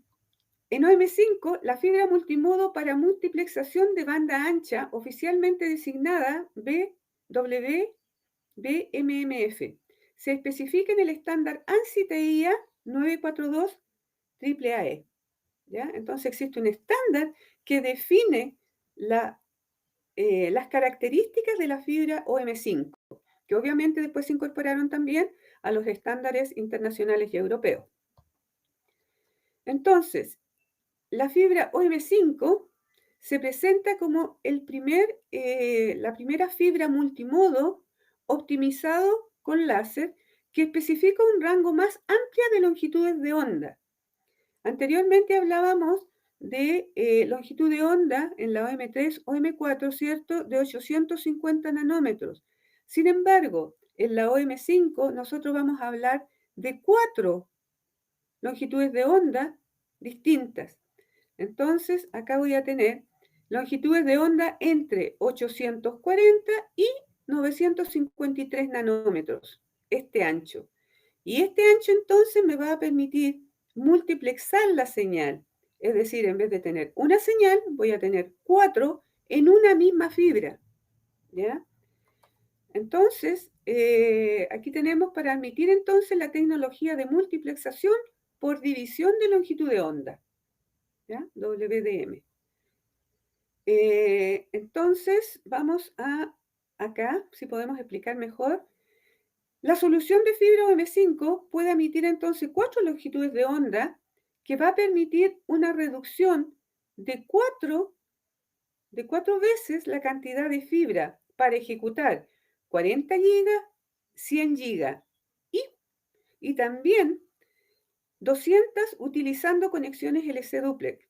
en OM5, la fibra multimodo para multiplexación de banda ancha, oficialmente designada BWBMMF, se especifica en el estándar ANSI TIA 942 AAE. ¿Ya? Entonces existe un estándar que define las características de la fibra OM5, que obviamente después se incorporaron también a los estándares internacionales y europeos. Entonces, la fibra OM5 se presenta como la primera fibra multimodo optimizado con láser que especifica un rango más amplio de longitudes de onda. Anteriormente hablábamos de longitud de onda en la OM3, OM4, ¿cierto?, de 850 nanómetros. Sin embargo, en la OM5 nosotros vamos a hablar de 4 longitudes de onda distintas. Entonces, acá voy a tener longitudes de onda entre 840 y 953 nanómetros, este ancho. Y este ancho entonces me va a permitir multiplexar la señal. Es decir, en vez de tener una señal, voy a tener 4 en una misma fibra. ¿Ya? Entonces, aquí tenemos para admitir entonces la tecnología de multiplexación por división de longitud de onda. ¿Ya? WDM. Entonces, vamos a acá, si podemos explicar mejor. La solución de fibra OM5 puede emitir entonces 4 longitudes de onda que va a permitir una reducción de 4 veces la cantidad de fibra para ejecutar 40 gigas, 100 gigas y también 200 utilizando conexiones LC duplex.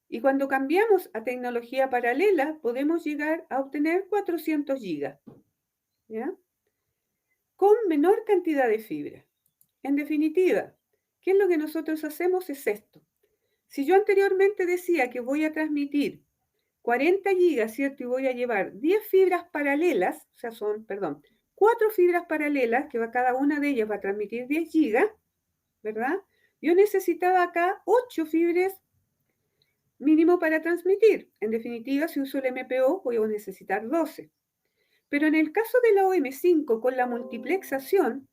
Y cuando cambiamos a tecnología paralela, podemos llegar a obtener 400 gigas, ¿ya? Con menor cantidad de fibra. En definitiva, ¿qué es lo que nosotros hacemos? Es esto. Si yo anteriormente decía que voy a transmitir 40 gigas, ¿cierto? Y voy a llevar 10 fibras paralelas, o sea, 4 fibras paralelas, que cada una de ellas va a transmitir 10 gigas, ¿verdad? Yo necesitaba acá 8 fibras mínimo para transmitir. En definitiva, si uso el MPO, voy a necesitar 12. Pero en el caso de la OM5, con la multiplexación,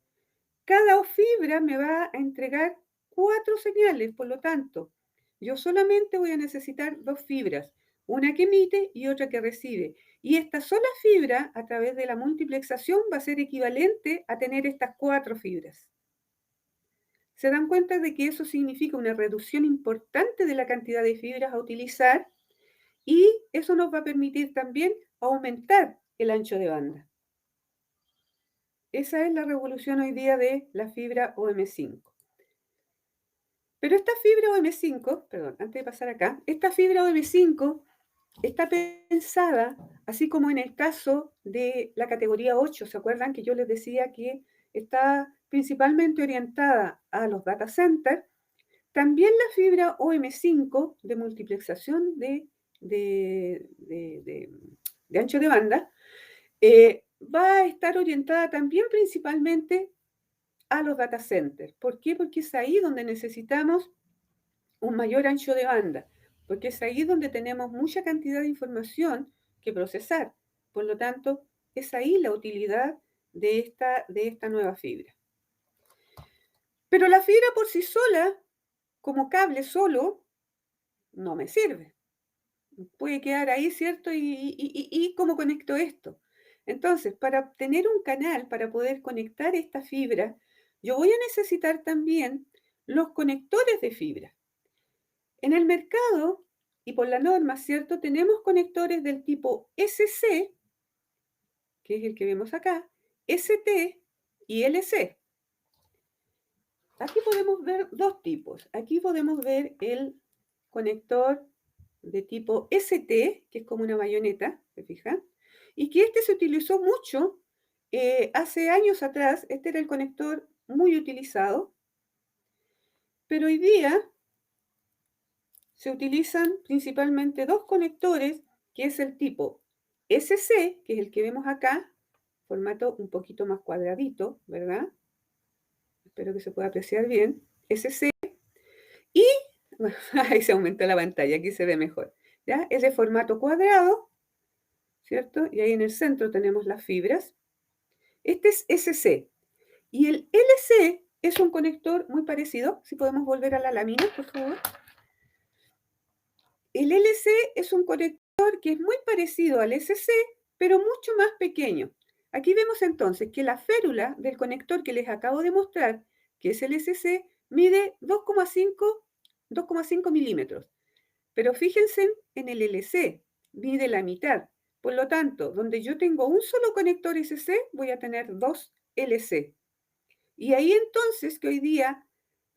cada fibra me va a entregar 4 señales, por lo tanto, yo solamente voy a necesitar 2 fibras, una que emite y otra que recibe. Y esta sola fibra, a través de la multiplexación, va a ser equivalente a tener estas 4 fibras. Se dan cuenta de que eso significa una reducción importante de la cantidad de fibras a utilizar y eso nos va a permitir también aumentar el ancho de banda. Esa es la revolución hoy día de la fibra OM5. Pero esta fibra OM5, perdón, antes de pasar acá, esta fibra OM5 está pensada, así como en el caso de la categoría 8, ¿se acuerdan que yo les decía que está principalmente orientada a los data centers? También la fibra OM5 de multiplexación de ancho de banda va a estar orientada también principalmente a los data centers. ¿Por qué? Porque es ahí donde necesitamos un mayor ancho de banda, porque es ahí donde tenemos mucha cantidad de información que procesar. Por lo tanto, es ahí la utilidad de esta nueva fibra. Pero la fibra por sí sola, como cable solo, no me sirve. Puede quedar ahí, ¿cierto? ¿Y cómo conecto esto? Entonces, para obtener un canal, para poder conectar esta fibra, yo voy a necesitar también los conectores de fibra. En el mercado, y por la norma, ¿cierto? Tenemos conectores del tipo SC, que es el que vemos acá, ST y LC. Aquí podemos ver dos tipos. Aquí podemos ver el conector de tipo ST, que es como una bayoneta, ¿se fijan? Y que este se utilizó mucho hace años atrás. Este era el conector muy utilizado. Pero hoy día se utilizan principalmente dos conectores, que es el tipo SC, que es el que vemos acá, formato un poquito más cuadradito, ¿verdad? Espero que se pueda apreciar bien. SC. Y, bueno, ahí se aumentó la pantalla, aquí se ve mejor. ¿Ya? Es de formato cuadrado, ¿cierto? Y ahí en el centro tenemos las fibras. Este es SC. Y el LC es un conector muy parecido. Si podemos volver a la lámina, por favor. El LC es un conector que es muy parecido al SC, pero mucho más pequeño. Aquí vemos entonces que la férula del conector que les acabo de mostrar, que es el SC, mide 2,5 milímetros. Pero fíjense en el LC, mide la mitad. Por lo tanto, donde yo tengo un solo conector SC, voy a tener dos LC. Y ahí entonces que hoy día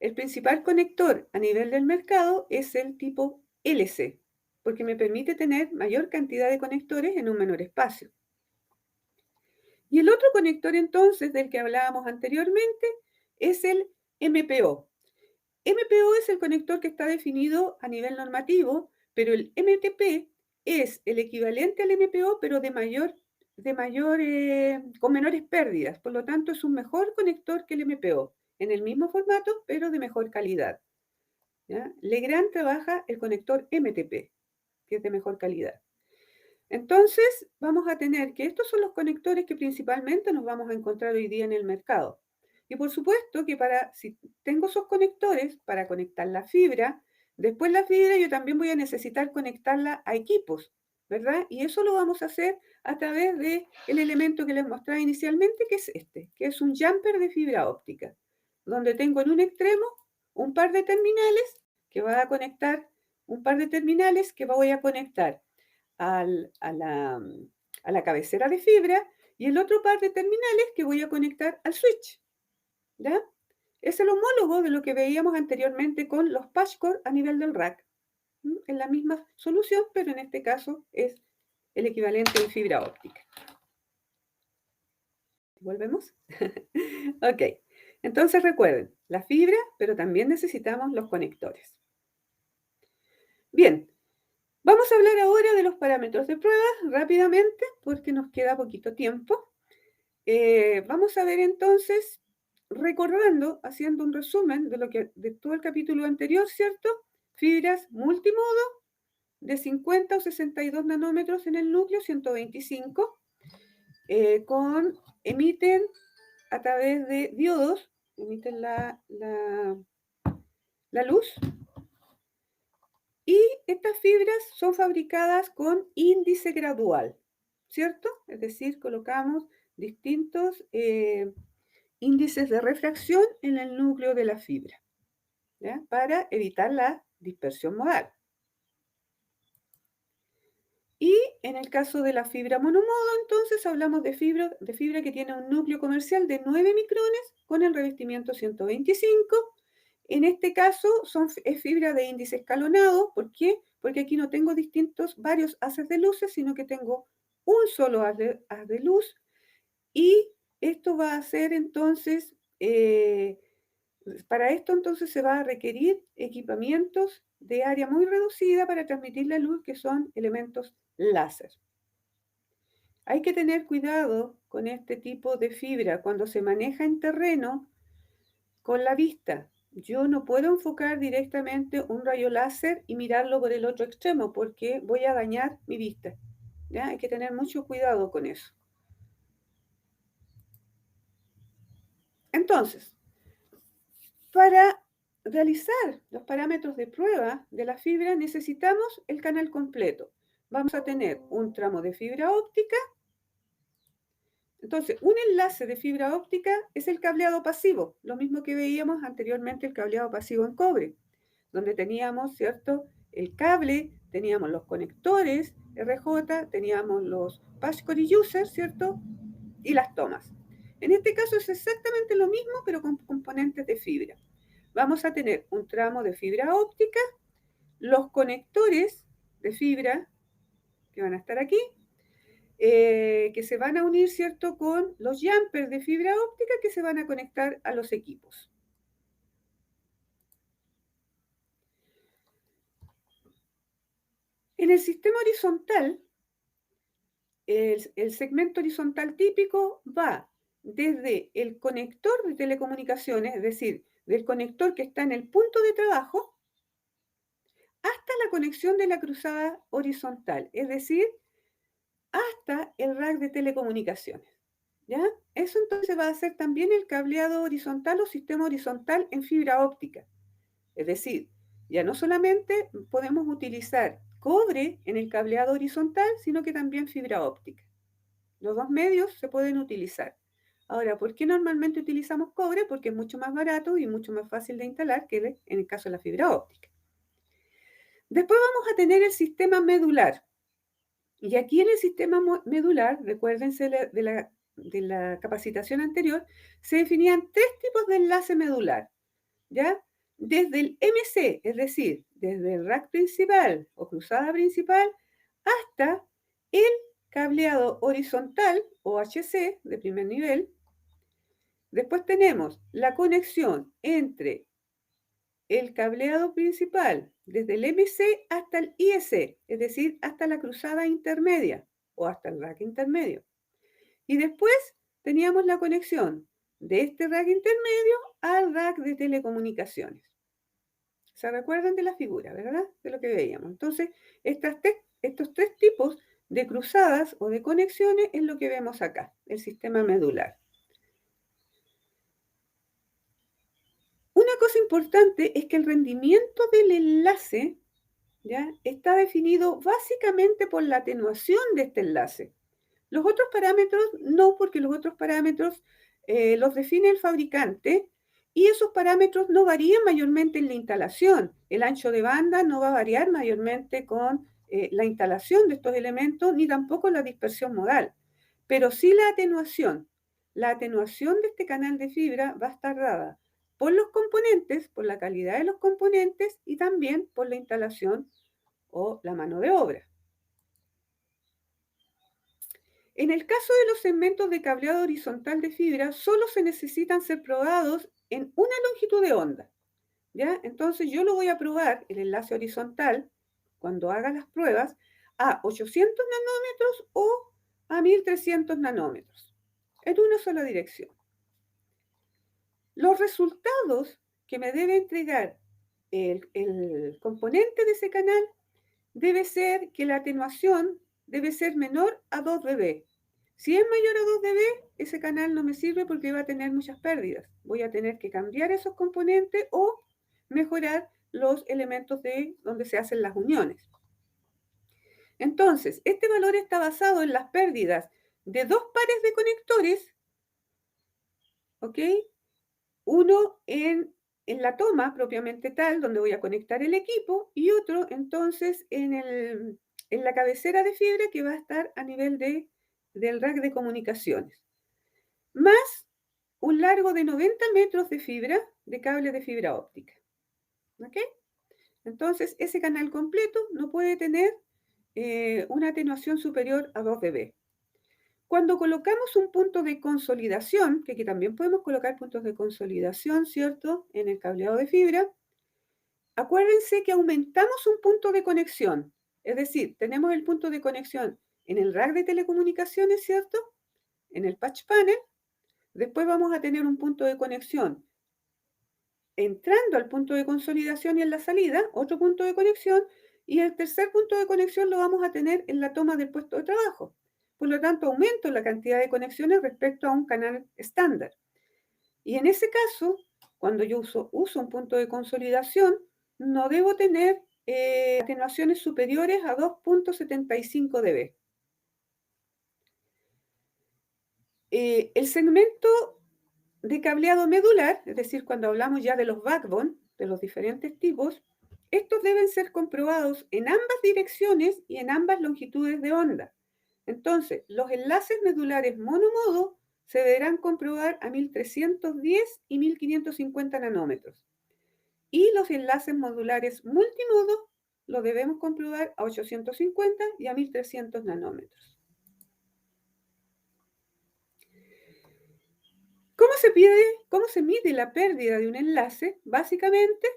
el principal conector a nivel del mercado es el tipo LC, porque me permite tener mayor cantidad de conectores en un menor espacio. Y el otro conector entonces del que hablábamos anteriormente es el MPO. MPO es el conector que está definido a nivel normativo, pero el MTP es el equivalente al MPO, pero con menores pérdidas. Por lo tanto, es un mejor conector que el MPO, en el mismo formato, pero de mejor calidad. ¿Ya? Legrand trabaja el conector MTP, que es de mejor calidad. Entonces, vamos a tener que estos son los conectores que principalmente nos vamos a encontrar hoy día en el mercado. Y por supuesto que si tengo esos conectores para conectar la fibra, después la fibra yo también voy a necesitar conectarla a equipos, ¿verdad? Y eso lo vamos a hacer a través del elemento que les mostraba inicialmente, que es este, que es un jumper de fibra óptica, donde tengo en un extremo un par de terminales que va a conectar, voy a conectar a la cabecera de fibra y el otro par de terminales que voy a conectar al switch. ¿Ya? Es el homólogo de lo que veíamos anteriormente con los patchcore a nivel del rack. Es la misma solución, pero en este caso es el equivalente de fibra óptica. ¿Volvemos? Ok. Entonces recuerden, la fibra, pero también necesitamos los conectores. Bien, vamos a hablar ahora de los parámetros de prueba rápidamente porque nos queda poquito tiempo. Vamos a ver entonces, recordando, haciendo un resumen de todo el capítulo anterior, ¿cierto? Fibras multimodo de 50 o 62 nanómetros en el núcleo, 125, emiten a través de diodos, emiten la luz. Y estas fibras son fabricadas con índice gradual, ¿cierto? Es decir, colocamos distintos índices de refracción en el núcleo de la fibra, ¿ya? Para evitar la dispersión modal. Y en el caso de la fibra monomodo, entonces hablamos de fibra que tiene un núcleo comercial de 9 micrones con el revestimiento 125. En este caso es fibra de índice escalonado. ¿Por qué? Porque aquí no tengo varios haces de luces, sino que tengo un solo haz de luz. Y esto va a ser entonces, para esto entonces se va a requerir equipamientos de área muy reducida para transmitir la luz, que son elementos láser. Hay que tener cuidado con este tipo de fibra cuando se maneja en terreno con la vista. Yo no puedo enfocar directamente un rayo láser y mirarlo por el otro extremo porque voy a dañar mi vista. ¿Ya? Hay que tener mucho cuidado con eso. Entonces, para realizar los parámetros de prueba de la fibra necesitamos el canal completo. Vamos a tener un tramo de fibra óptica. Entonces, un enlace de fibra óptica es el cableado pasivo, lo mismo que veíamos anteriormente el cableado pasivo en cobre, donde teníamos, ¿cierto?, el cable, teníamos los conectores RJ, teníamos los patchcore users, ¿cierto?, y las tomas. En este caso es exactamente lo mismo, pero con componentes de fibra. Vamos a tener un tramo de fibra óptica, los conectores de fibra que van a estar aquí, que se van a unir, ¿cierto?, con los jumpers de fibra óptica que se van a conectar a los equipos. En el sistema horizontal, el segmento horizontal típico va desde el conector de telecomunicaciones, es decir, del conector que está en el punto de trabajo, hasta la conexión de la cruzada horizontal, es decir, hasta el rack de telecomunicaciones. ¿Ya? Eso entonces va a ser también el cableado horizontal o sistema horizontal en fibra óptica. Es decir, ya no solamente podemos utilizar cobre en el cableado horizontal, sino que también fibra óptica. Los dos medios se pueden utilizar. Ahora, ¿por qué normalmente utilizamos cobre? Porque es mucho más barato y mucho más fácil de instalar que en el caso de la fibra óptica. Después vamos a tener el sistema medular. Y aquí en el sistema medular, recuérdense de la capacitación anterior, se definían 3 tipos de enlace medular, ¿ya? Desde el MC, es decir, desde el rack principal o cruzada principal, hasta el cableado horizontal o HC de primer nivel. Después tenemos la conexión entre el cableado principal, desde el MC hasta el IEC, es decir, hasta la cruzada intermedia o hasta el rack intermedio. Y después teníamos la conexión de este rack intermedio al rack de telecomunicaciones. ¿Se recuerdan de la figura, verdad? De lo que veíamos. Entonces, estos 3 tipos de cruzadas o de conexiones es lo que vemos acá, el sistema medular. Una cosa importante es que el rendimiento del enlace, ¿ya?, está definido básicamente por la atenuación de este enlace. Los otros parámetros no, porque los otros parámetros los define el fabricante y esos parámetros no varían mayormente en la instalación. El ancho de banda no va a variar mayormente con la instalación de estos elementos, ni tampoco la dispersión modal. Pero sí la atenuación. La atenuación de este canal de fibra va a estar dada por los componentes, por la calidad de los componentes y también por la instalación o la mano de obra. En el caso de los segmentos de cableado horizontal de fibra, solo se necesitan ser probados en una longitud de onda, ¿ya? Entonces yo lo voy a probar, el enlace horizontal, cuando haga las pruebas, a 800 nanómetros o a 1300 nanómetros, en una sola dirección. Los resultados que me debe entregar el componente de ese canal debe ser que la atenuación debe ser menor a 2 dB. Si es mayor a 2 dB, ese canal no me sirve porque va a tener muchas pérdidas. Voy a tener que cambiar esos componentes o mejorar los elementos de donde se hacen las uniones. Entonces, este valor está basado en las pérdidas de 2 pares de conectores, ¿ok? Uno en la toma propiamente tal, donde voy a conectar el equipo, y otro entonces en la cabecera de fibra que va a estar a nivel del rack de comunicaciones. Más un largo de 90 metros de fibra, de cable de fibra óptica. ¿Ok? Entonces, ese canal completo no puede tener una atenuación superior a 2 dB. Cuando colocamos un punto de consolidación, que aquí también podemos colocar puntos de consolidación, ¿cierto?, en el cableado de fibra, acuérdense que aumentamos un punto de conexión. Es decir, tenemos el punto de conexión en el rack de telecomunicaciones, ¿cierto?, en el patch panel. Después vamos a tener un punto de conexión entrando al punto de consolidación y en la salida, otro punto de conexión, y el tercer punto de conexión lo vamos a tener en la toma del puesto de trabajo. Por lo tanto, aumento la cantidad de conexiones respecto a un canal estándar. Y en ese caso, cuando yo uso un punto de consolidación, no debo tener atenuaciones superiores a 2.75 dB. El segmento de cableado medular, es decir, cuando hablamos ya de los backbone, de los diferentes tipos, estos deben ser comprobados en ambas direcciones y en ambas longitudes de onda. Entonces, los enlaces medulares monomodo se deberán comprobar a 1310 y 1550 nanómetros. Y los enlaces modulares multimodo los debemos comprobar a 850 y a 1300 nanómetros. ¿Cómo se mide la pérdida de un enlace? Básicamente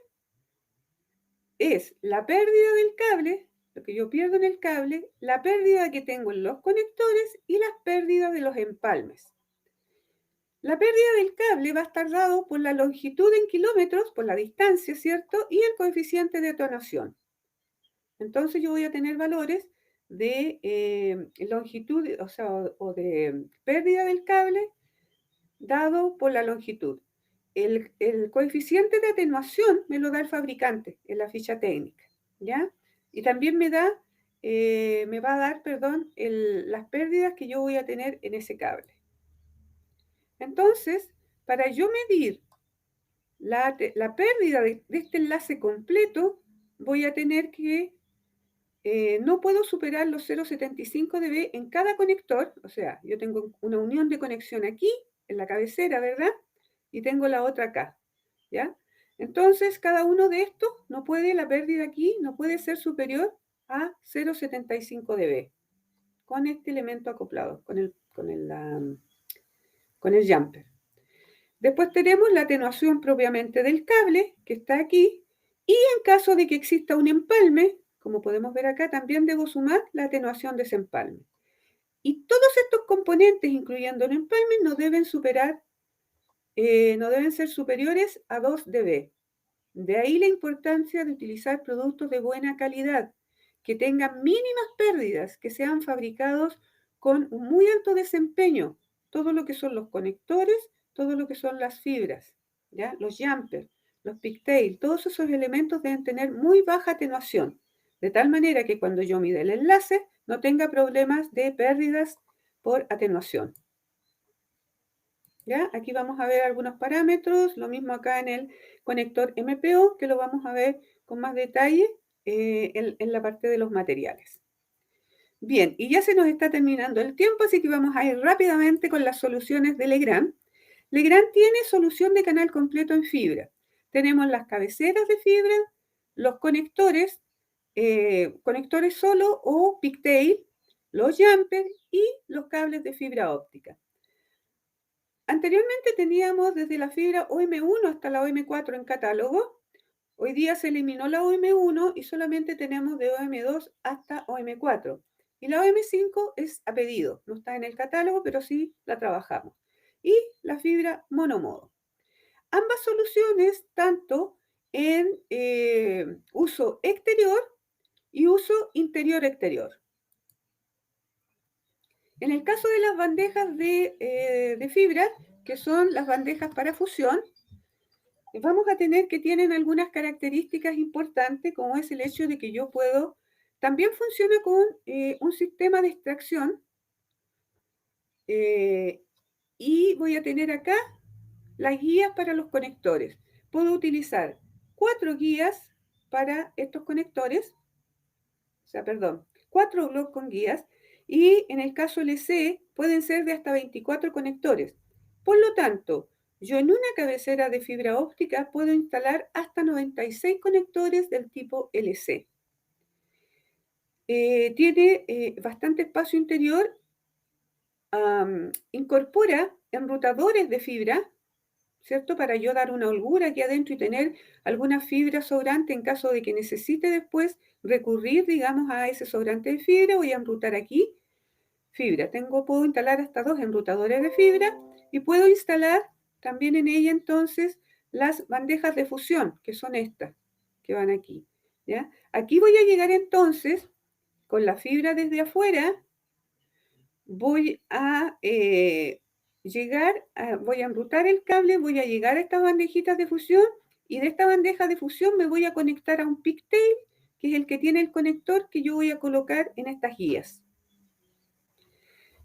es la pérdida del cable lo que yo pierdo en el cable, la pérdida que tengo en los conectores y las pérdidas de los empalmes. La pérdida del cable va a estar dado por la longitud en kilómetros, por la distancia, ¿cierto? Y el coeficiente de detonación. Entonces yo voy a tener valores de longitud, o sea, o de pérdida del cable dado por la longitud. El coeficiente de atenuación me lo da el fabricante en la ficha técnica, ¿ya? Y también me va a dar, perdón, las pérdidas que yo voy a tener en ese cable. Entonces, para yo medir la pérdida de este enlace completo, voy a tener que, no puedo superar los 0,75 dB en cada conector, o sea, yo tengo una unión de conexión aquí, en la cabecera, ¿verdad? Y tengo la otra acá, ¿ya? Entonces, cada uno de estos no puede, la pérdida aquí no puede ser superior a 0,75 dB con este elemento acoplado, con el jumper. Después tenemos la atenuación propiamente del cable, que está aquí, y en caso de que exista un empalme, como podemos ver acá, también debo sumar la atenuación de ese empalme. Y todos estos componentes, incluyendo el empalme, no deben ser superiores a 2 dB. De ahí la importancia de utilizar productos de buena calidad, que tengan mínimas pérdidas, que sean fabricados con un muy alto desempeño, todo lo que son los conectores, todo lo que son las fibras, ¿ya? Los jumpers, los pigtail, todos esos elementos deben tener muy baja atenuación, de tal manera que cuando yo mida el enlace no tenga problemas de pérdidas por atenuación. ¿Ya? Aquí vamos a ver algunos parámetros, lo mismo acá en el conector MPO, que lo vamos a ver con más detalle en la parte de los materiales. Bien, y ya se nos está terminando el tiempo, así que vamos a ir rápidamente con las soluciones de Legrand. Legrand tiene solución de canal completo en fibra. Tenemos las cabeceras de fibra, los conectores, conectores solo o pigtail, los jumpers y los cables de fibra óptica. Anteriormente teníamos desde la fibra OM1 hasta la OM4 en catálogo. Hoy día se eliminó la OM1 y solamente tenemos de OM2 hasta OM4. Y la OM5 es a pedido, no está en el catálogo, pero sí la trabajamos. Y la fibra monomodo. Ambas soluciones, tanto en uso exterior y uso interior-exterior. En el caso de las bandejas de fibra, que son las bandejas para fusión, vamos a tener que tienen algunas características importantes, como es el hecho de que yo puedo, también funciona con un sistema de extracción, y voy a tener acá las guías para los conectores. Puedo utilizar 4 guías para estos conectores, 4 bloques con guías, y en el caso LC pueden ser de hasta 24 conectores. Por lo tanto, yo en una cabecera de fibra óptica puedo instalar hasta 96 conectores del tipo LC. Tiene bastante espacio interior, incorpora enrutadores de fibra, ¿cierto? Para yo dar una holgura aquí adentro y tener alguna fibra sobrante en caso de que necesite después recurrir, digamos, a ese sobrante de fibra. Voy a enrutar aquí fibra. Puedo instalar hasta 2 enrutadores de fibra y puedo instalar también en ella entonces las bandejas de fusión, que son estas, que van aquí, ¿ya? Aquí voy a llegar entonces con la fibra desde afuera, voy a voy a enrutar el cable, voy a llegar a estas bandejitas de fusión y de esta bandeja de fusión me voy a conectar a un pigtail, que es el que tiene el conector que yo voy a colocar en estas guías.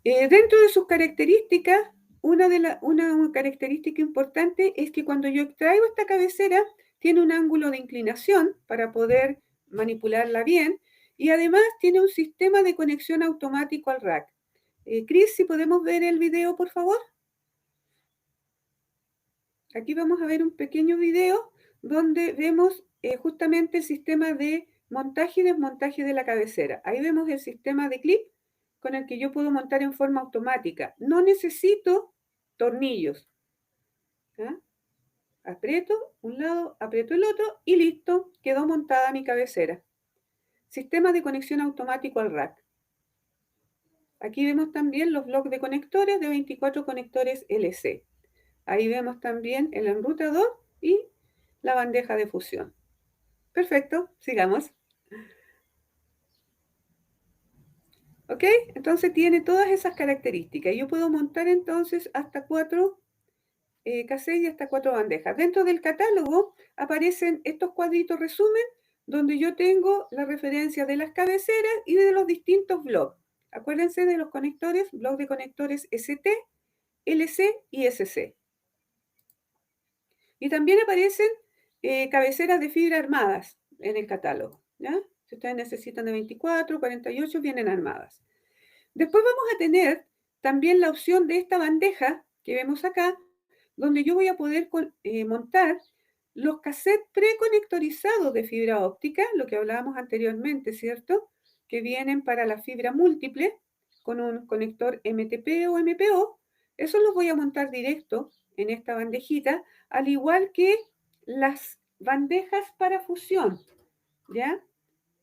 Dentro de sus características, una característica importante es que cuando yo extraigo esta cabecera, tiene un ángulo de inclinación para poder manipularla bien y además tiene un sistema de conexión automático al rack. Cris, si podemos ver el video, por favor. Aquí vamos a ver un pequeño video donde vemos justamente el sistema de montaje y desmontaje de la cabecera. Ahí vemos el sistema de clip con el que yo puedo montar en forma automática. No necesito tornillos. ¿Ah? Aprieto un lado, aprieto el otro y listo, quedó montada mi cabecera. sistema de conexión automático al rack. Aquí vemos también los bloques de conectores de 24 conectores LC. Ahí vemos también el enrutador y la bandeja de fusión. Perfecto, sigamos. ¿Ok? Entonces tiene todas esas características. Yo puedo montar entonces hasta 4 cassettes y hasta 4 bandejas. Dentro del catálogo aparecen estos cuadritos resumen donde yo tengo la referencia de las cabeceras y de los distintos blogs. Acuérdense de los conectores, blog de conectores ST, LC y SC. Y también aparecen cabeceras de fibra armadas en el catálogo, ¿ya? Si ustedes necesitan de 24, 48, vienen armadas. Después vamos a tener también la opción de esta bandeja que vemos acá, donde yo voy a poder montar los cassettes preconectorizados de fibra óptica, lo que hablábamos anteriormente, ¿cierto? Que vienen para la fibra múltiple con un conector MTP o MPO. Eso los voy a montar directo en esta bandejita, al igual que las bandejas para fusión, ¿ya?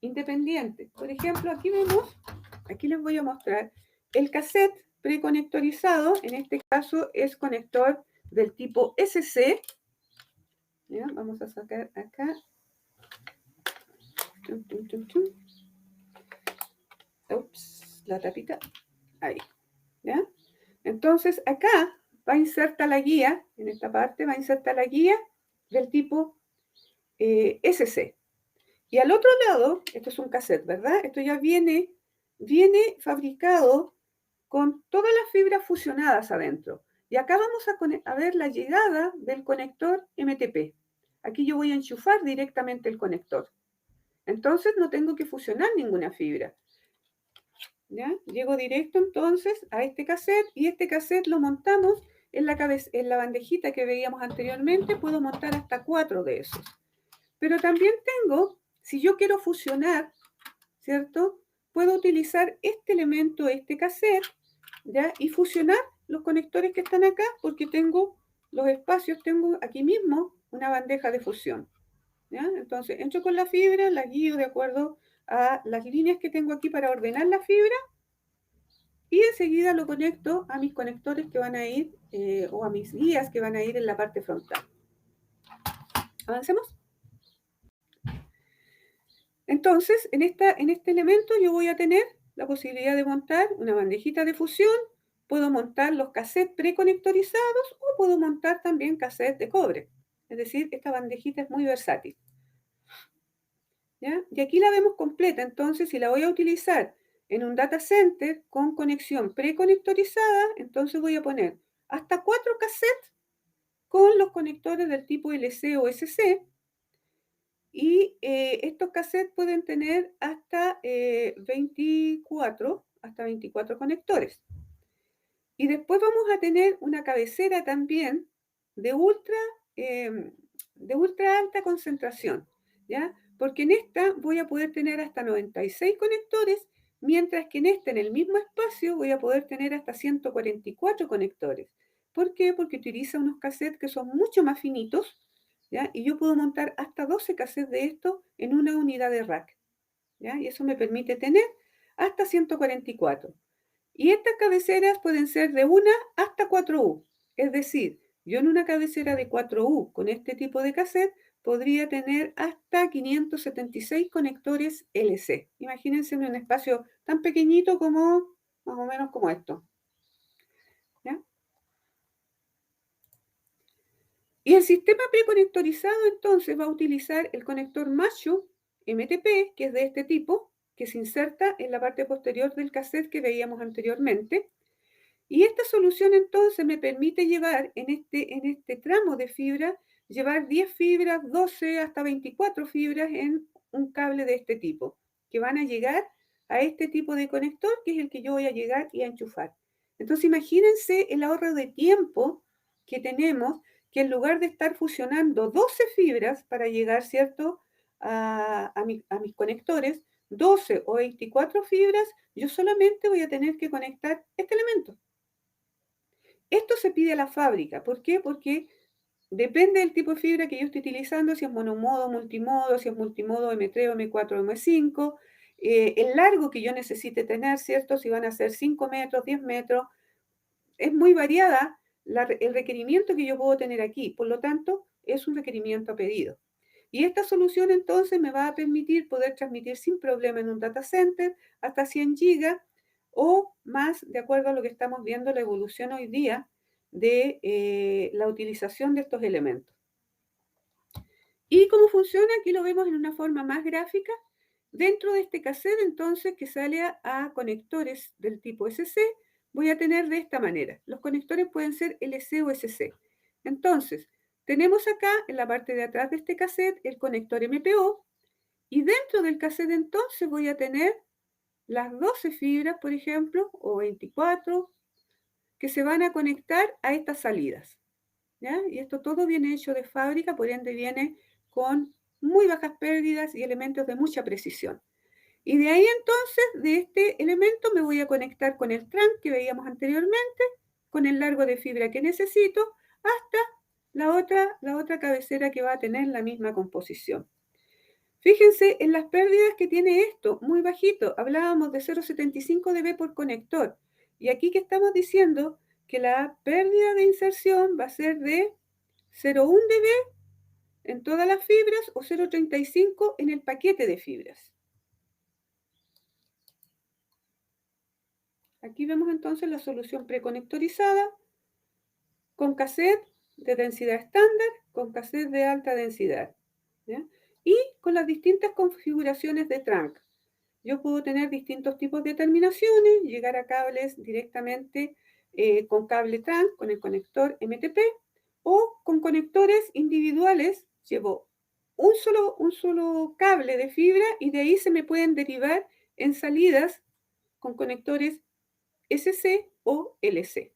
Independientes. Por ejemplo, aquí vemos, aquí les voy a mostrar el cassette preconectorizado, en este caso es conector del tipo SC. ¿Ya? Vamos a sacar acá. Ups, la tapita. Ahí. ¿Ya? Entonces, acá va a insertar la guía, en esta parte va a insertar la guía del tipo SC. Y al otro lado, esto es un cassette, ¿verdad? Esto ya viene fabricado con todas las fibras fusionadas adentro. Y acá vamos a ver la llegada del conector MTP. Aquí yo voy a enchufar directamente el conector. Entonces no tengo que fusionar ninguna fibra. ¿Ya? Llego directo entonces a este cassette y este cassette lo montamos en la bandejita que veíamos anteriormente. Puedo montar hasta 4 de esos. Pero también tengo, si yo quiero fusionar, ¿cierto? Puedo utilizar este elemento, este cassette, ¿ya? Y fusionar los conectores que están acá porque tengo los espacios, tengo aquí mismo una bandeja de fusión, ¿ya? Entonces entro con la fibra, la guío de acuerdo a las líneas que tengo aquí para ordenar la fibra y enseguida lo conecto a mis conectores que van a ir o a mis guías que van a ir en la parte frontal. Avancemos. Entonces, en este elemento yo voy a tener la posibilidad de montar una bandejita de fusión, puedo montar los cassettes preconectorizados o puedo montar también cassettes de cobre. Es decir, esta bandejita es muy versátil. ¿Ya? Y aquí la vemos completa, entonces si la voy a utilizar en un data center con conexión preconectorizada, entonces voy a poner hasta 4 cassettes con los conectores del tipo LC o SC. Y estos cassettes pueden tener hasta 24 conectores. Y después vamos a tener una cabecera también de ultra alta concentración, ¿ya? Porque en esta voy a poder tener hasta 96 conectores, mientras que en esta, en el mismo espacio, voy a poder tener hasta 144 conectores. ¿Por qué? Porque utiliza unos cassettes que son mucho más finitos, ¿ya? Y yo puedo montar hasta 12 cassettes de esto en una unidad de rack, ¿ya? Y eso me permite tener hasta 144. Y estas cabeceras pueden ser de 1 hasta 4U. Es decir, yo en una cabecera de 4U con este tipo de cassette podría tener hasta 576 conectores LC. Imagínense en un espacio tan pequeñito como, más o menos como esto. ¿Ya? Y el sistema preconectorizado entonces va a utilizar el conector macho MTP, que es de este tipo, que se inserta en la parte posterior del cassette que veíamos anteriormente. Y esta solución entonces me permite llevar en este tramo de fibra, llevar 10 fibras, 12 hasta 24 fibras en un cable de este tipo, que van a llegar a este tipo de conector, que es el que yo voy a llegar y a enchufar. Entonces imagínense el ahorro de tiempo que tenemos, que en lugar de estar fusionando 12 fibras para llegar, ¿cierto?, a mis conectores, 12 o 24 fibras, yo solamente voy a tener que conectar este elemento. Esto se pide a la fábrica. ¿Por qué? Porque depende del tipo de fibra que yo esté utilizando, si es monomodo, multimodo, si es multimodo M3, M4, M5. el largo que yo necesite tener, ¿cierto? Si van a ser 5 metros, 10 metros, es muy variada el requerimiento que yo puedo tener aquí. Por lo tanto, es un requerimiento a pedido. Y esta solución entonces me va a permitir poder transmitir sin problema en un data center hasta 100 gigas o más, de acuerdo a lo que estamos viendo la evolución hoy día de la utilización de estos elementos. ¿Y cómo funciona? Aquí lo vemos en una forma más gráfica. Dentro de este cassette, entonces, que sale a conectores del tipo SC, voy a tener de esta manera. Los conectores pueden ser LC o SC. Entonces, tenemos acá, en la parte de atrás de este cassette, el conector MPO, y dentro del cassette, entonces, voy a tener las 12 fibras, por ejemplo, o 24, que se van a conectar a estas salidas. ¿Ya? Y esto todo viene hecho de fábrica, por ende viene con muy bajas pérdidas y elementos de mucha precisión. Y de ahí entonces, de este elemento, me voy a conectar con el trunk que veíamos anteriormente, con el largo de fibra que necesito, hasta la otra cabecera que va a tener la misma composición. Fíjense en las pérdidas que tiene esto, muy bajito. Hablábamos de 0,75 dB por conector. Y aquí que estamos diciendo que la pérdida de inserción va a ser de 0,1 dB en todas las fibras o 0,35 en el paquete de fibras. Aquí vemos entonces la solución preconectorizada con cassette de densidad estándar, con cassette de alta densidad, ¿ya? Y con las distintas configuraciones de trunk. Yo puedo tener distintos tipos de terminaciones, llegar a cables directamente con cable trunk, con el conector MTP, o con conectores individuales. Llevo un solo cable de fibra y de ahí se me pueden derivar en salidas con conectores SC o LC.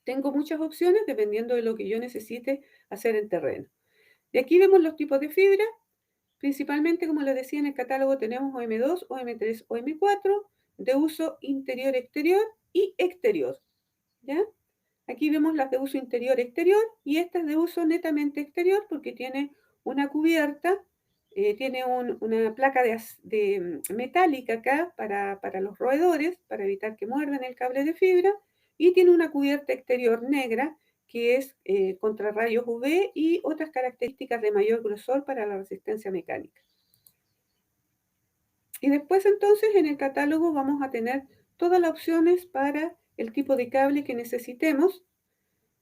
Tengo muchas opciones dependiendo de lo que yo necesite hacer en terreno. Y aquí vemos los tipos de fibra. Principalmente, como les decía en el catálogo, tenemos OM2, OM3, OM4, de uso interior-exterior y exterior. ¿Ya? Aquí vemos las de uso interior-exterior y esta es de uso netamente exterior porque tiene una cubierta, tiene una placa de metálica acá para los roedores, para evitar que muerdan el cable de fibra, y tiene una cubierta exterior negra que es contra rayos UV y otras características de mayor grosor para la resistencia mecánica. Y después entonces en el catálogo vamos a tener todas las opciones para el tipo de cable que necesitemos.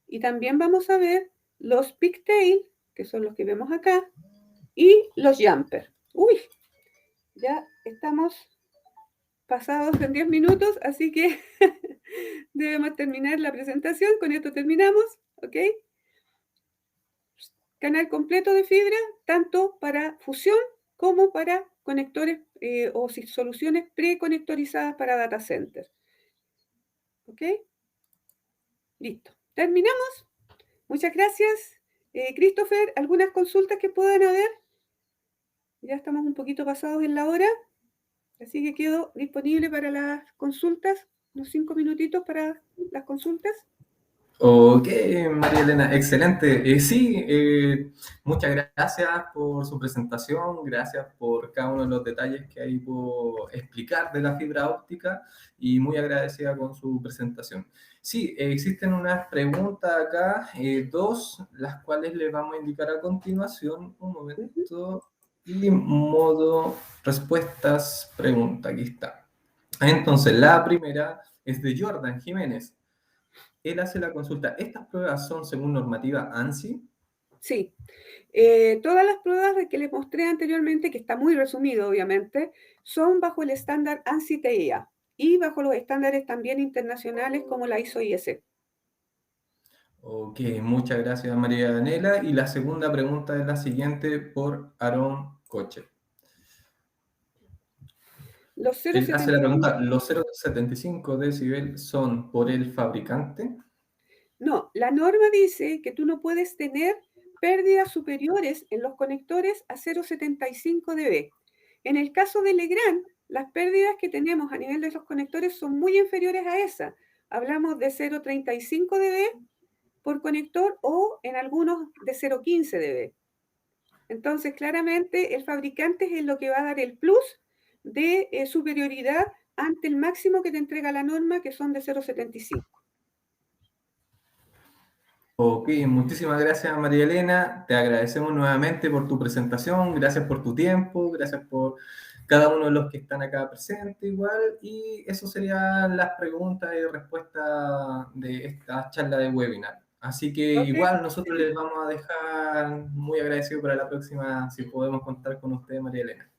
Y también vamos a ver los pigtail, que son los que vemos acá, y los jumper. Uy, ya estamos pasados en 10 minutos, así que debemos terminar la presentación. Con esto terminamos, ¿ok? Canal completo de fibra, tanto para fusión como para conectores o soluciones preconectorizadas para data center. ¿Ok? Listo. Terminamos. Muchas gracias. Christopher, ¿algunas consultas que puedan haber? Ya estamos un poquito pasados en la hora, así que quedo disponible para las consultas, unos 5 minutitos para las consultas. Ok, María Elena, excelente. Sí, muchas gracias por su presentación, gracias por cada uno de los detalles que ahí pudo explicar de la fibra óptica y muy agradecida con su presentación. Sí, existen unas preguntas acá, dos, las cuales les vamos a indicar a continuación. Un momento. Y modo respuestas, pregunta, aquí está. Entonces, la primera es de Jordan Jiménez. Él hace la consulta. ¿Estas pruebas son según normativa ANSI? Sí. Todas las pruebas que les mostré anteriormente, que está muy resumido obviamente, son bajo el estándar ANSI-TIA y bajo los estándares también internacionales como la ISO-IS. Ok, muchas gracias María Daniela. Y la segunda pregunta es la siguiente por Aaron Coche. Los Él hace la 0,75. pregunta, ¿los 0,75 decibel son por el fabricante? No, la norma dice que tú no puedes tener pérdidas superiores en los conectores a 0,75 dB. En el caso de Legrand, las pérdidas que tenemos a nivel de los conectores son muy inferiores a esa. Hablamos de 0,35 dB por conector o en algunos de 0,15 dB. Entonces, claramente, el fabricante es lo que va a dar el plus de superioridad ante el máximo que te entrega la norma, que son de 0,75. Ok, muchísimas gracias María Elena, te agradecemos nuevamente por tu presentación, gracias por tu tiempo, gracias por cada uno de los que están acá presentes igual, y eso serían las preguntas y respuestas de esta charla de webinar. Así que Ok. igual nosotros les vamos a dejar muy agradecidos para la próxima, si podemos contar con usted, María Elena.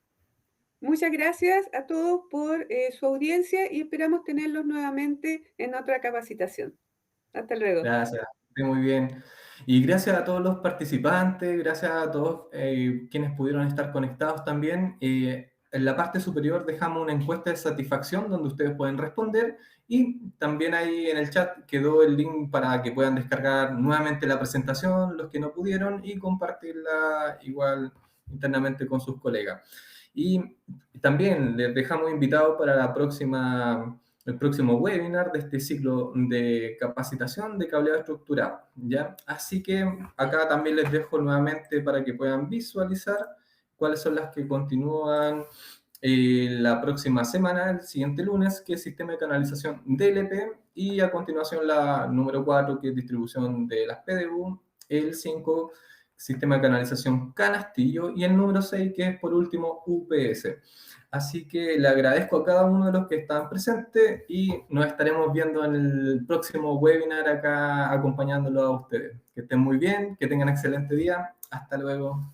Muchas gracias a todos por su audiencia y esperamos tenerlos nuevamente en otra capacitación. Hasta luego. Gracias, esté muy bien. Y gracias a todos los participantes, gracias a todos quienes pudieron estar conectados también. En la parte superior dejamos una encuesta de satisfacción donde ustedes pueden responder y también ahí en el chat quedó el link para que puedan descargar nuevamente la presentación, los que no pudieron, y compartirla igual internamente con sus colegas. Y también les dejamos invitados para el próximo webinar de este ciclo de capacitación de cableado estructurado, ¿ya? Así que acá también les dejo nuevamente para que puedan visualizar cuáles son las que continúan la próxima semana, el siguiente lunes, que es sistema de canalización DLP, y a continuación la número 4, que es distribución de las PDU, el 5, sistema de canalización Canastillo, y el número 6, que es por último UPS. Así que le agradezco a cada uno de los que están presentes y nos estaremos viendo en el próximo webinar acá acompañándolo a ustedes. Que estén muy bien, que tengan excelente día. Hasta luego.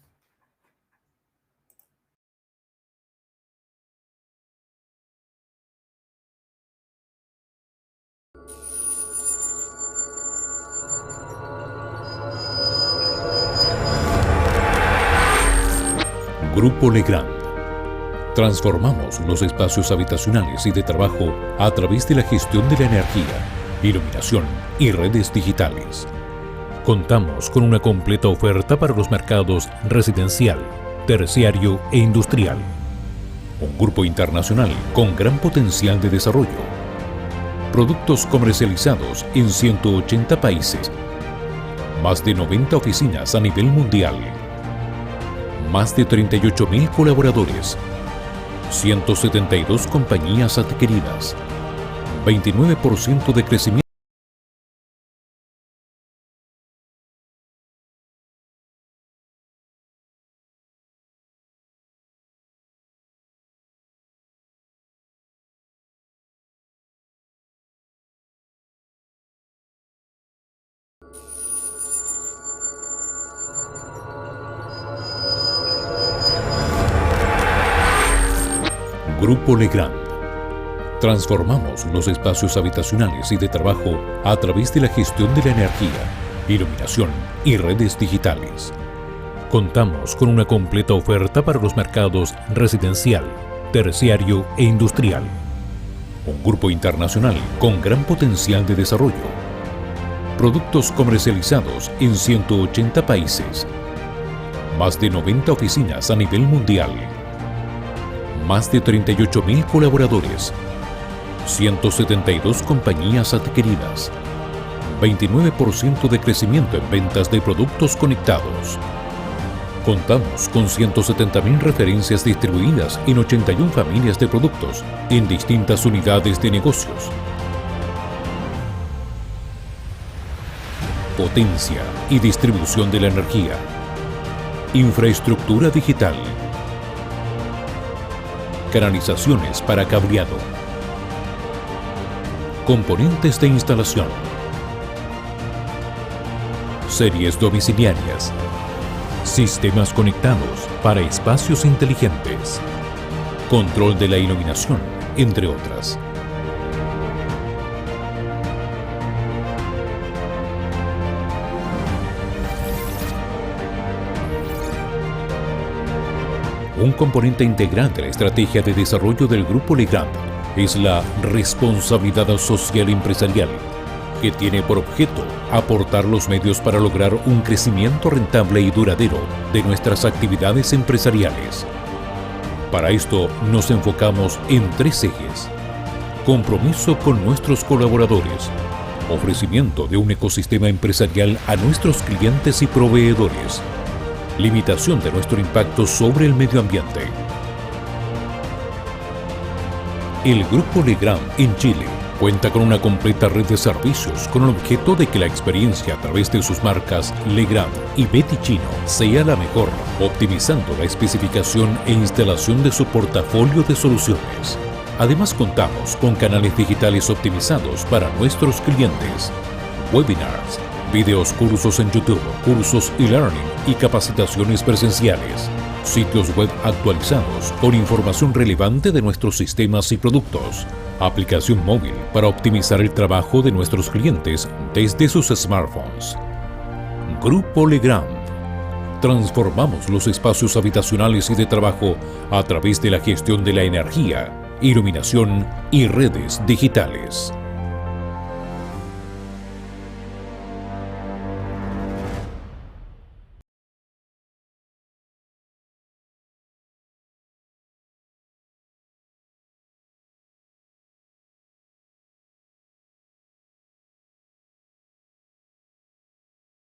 Grupo Legrand. Transformamos los espacios habitacionales y de trabajo a través de la gestión de la energía, iluminación y redes digitales. Contamos con una completa oferta para los mercados residencial, terciario e industrial. Un grupo internacional con gran potencial de desarrollo. Productos comercializados en 180 países. Más de 90 oficinas a nivel mundial. Más de 38.000 colaboradores. 172 compañías adquiridas. 29% de crecimiento. Grupo Legrand. Transformamos los espacios habitacionales y de trabajo a través de la gestión de la energía, iluminación y redes digitales. Contamos con una completa oferta para los mercados residencial, terciario e industrial. Un grupo internacional con gran potencial de desarrollo. Productos comercializados en 180 países. Más de 90 oficinas a nivel mundial. Más de 38.000 colaboradores. 172 compañías adquiridas. 29% de crecimiento en ventas de productos conectados. Contamos con 170.000 referencias distribuidas en 81 familias de productos en distintas unidades de negocios. Potencia y distribución de la energía. Infraestructura digital. Canalizaciones para cableado. Componentes de instalación. Series domiciliarias. Sistemas conectados para espacios inteligentes. Control de la iluminación, entre otras. Un componente integral de la estrategia de desarrollo del Grupo Legrand es la responsabilidad social empresarial, que tiene por objeto aportar los medios para lograr un crecimiento rentable y duradero de nuestras actividades empresariales. Para esto nos enfocamos en 3 ejes: compromiso con nuestros colaboradores, ofrecimiento de un ecosistema empresarial a nuestros clientes y proveedores, limitación de nuestro impacto sobre el medio ambiente. El Grupo Legrand en Chile cuenta con una completa red de servicios con el objeto de que la experiencia a través de sus marcas Legrand y Betty Chino sea la mejor, optimizando la especificación e instalación de su portafolio de soluciones. Además, contamos con canales digitales optimizados para nuestros clientes, webinars, videos, cursos en YouTube, cursos e-learning y capacitaciones presenciales, sitios web actualizados con información relevante de nuestros sistemas y productos, aplicación móvil para optimizar el trabajo de nuestros clientes desde sus smartphones. Grupo Legrand. Transformamos los espacios habitacionales y de trabajo a través de la gestión de la energía, iluminación y redes digitales.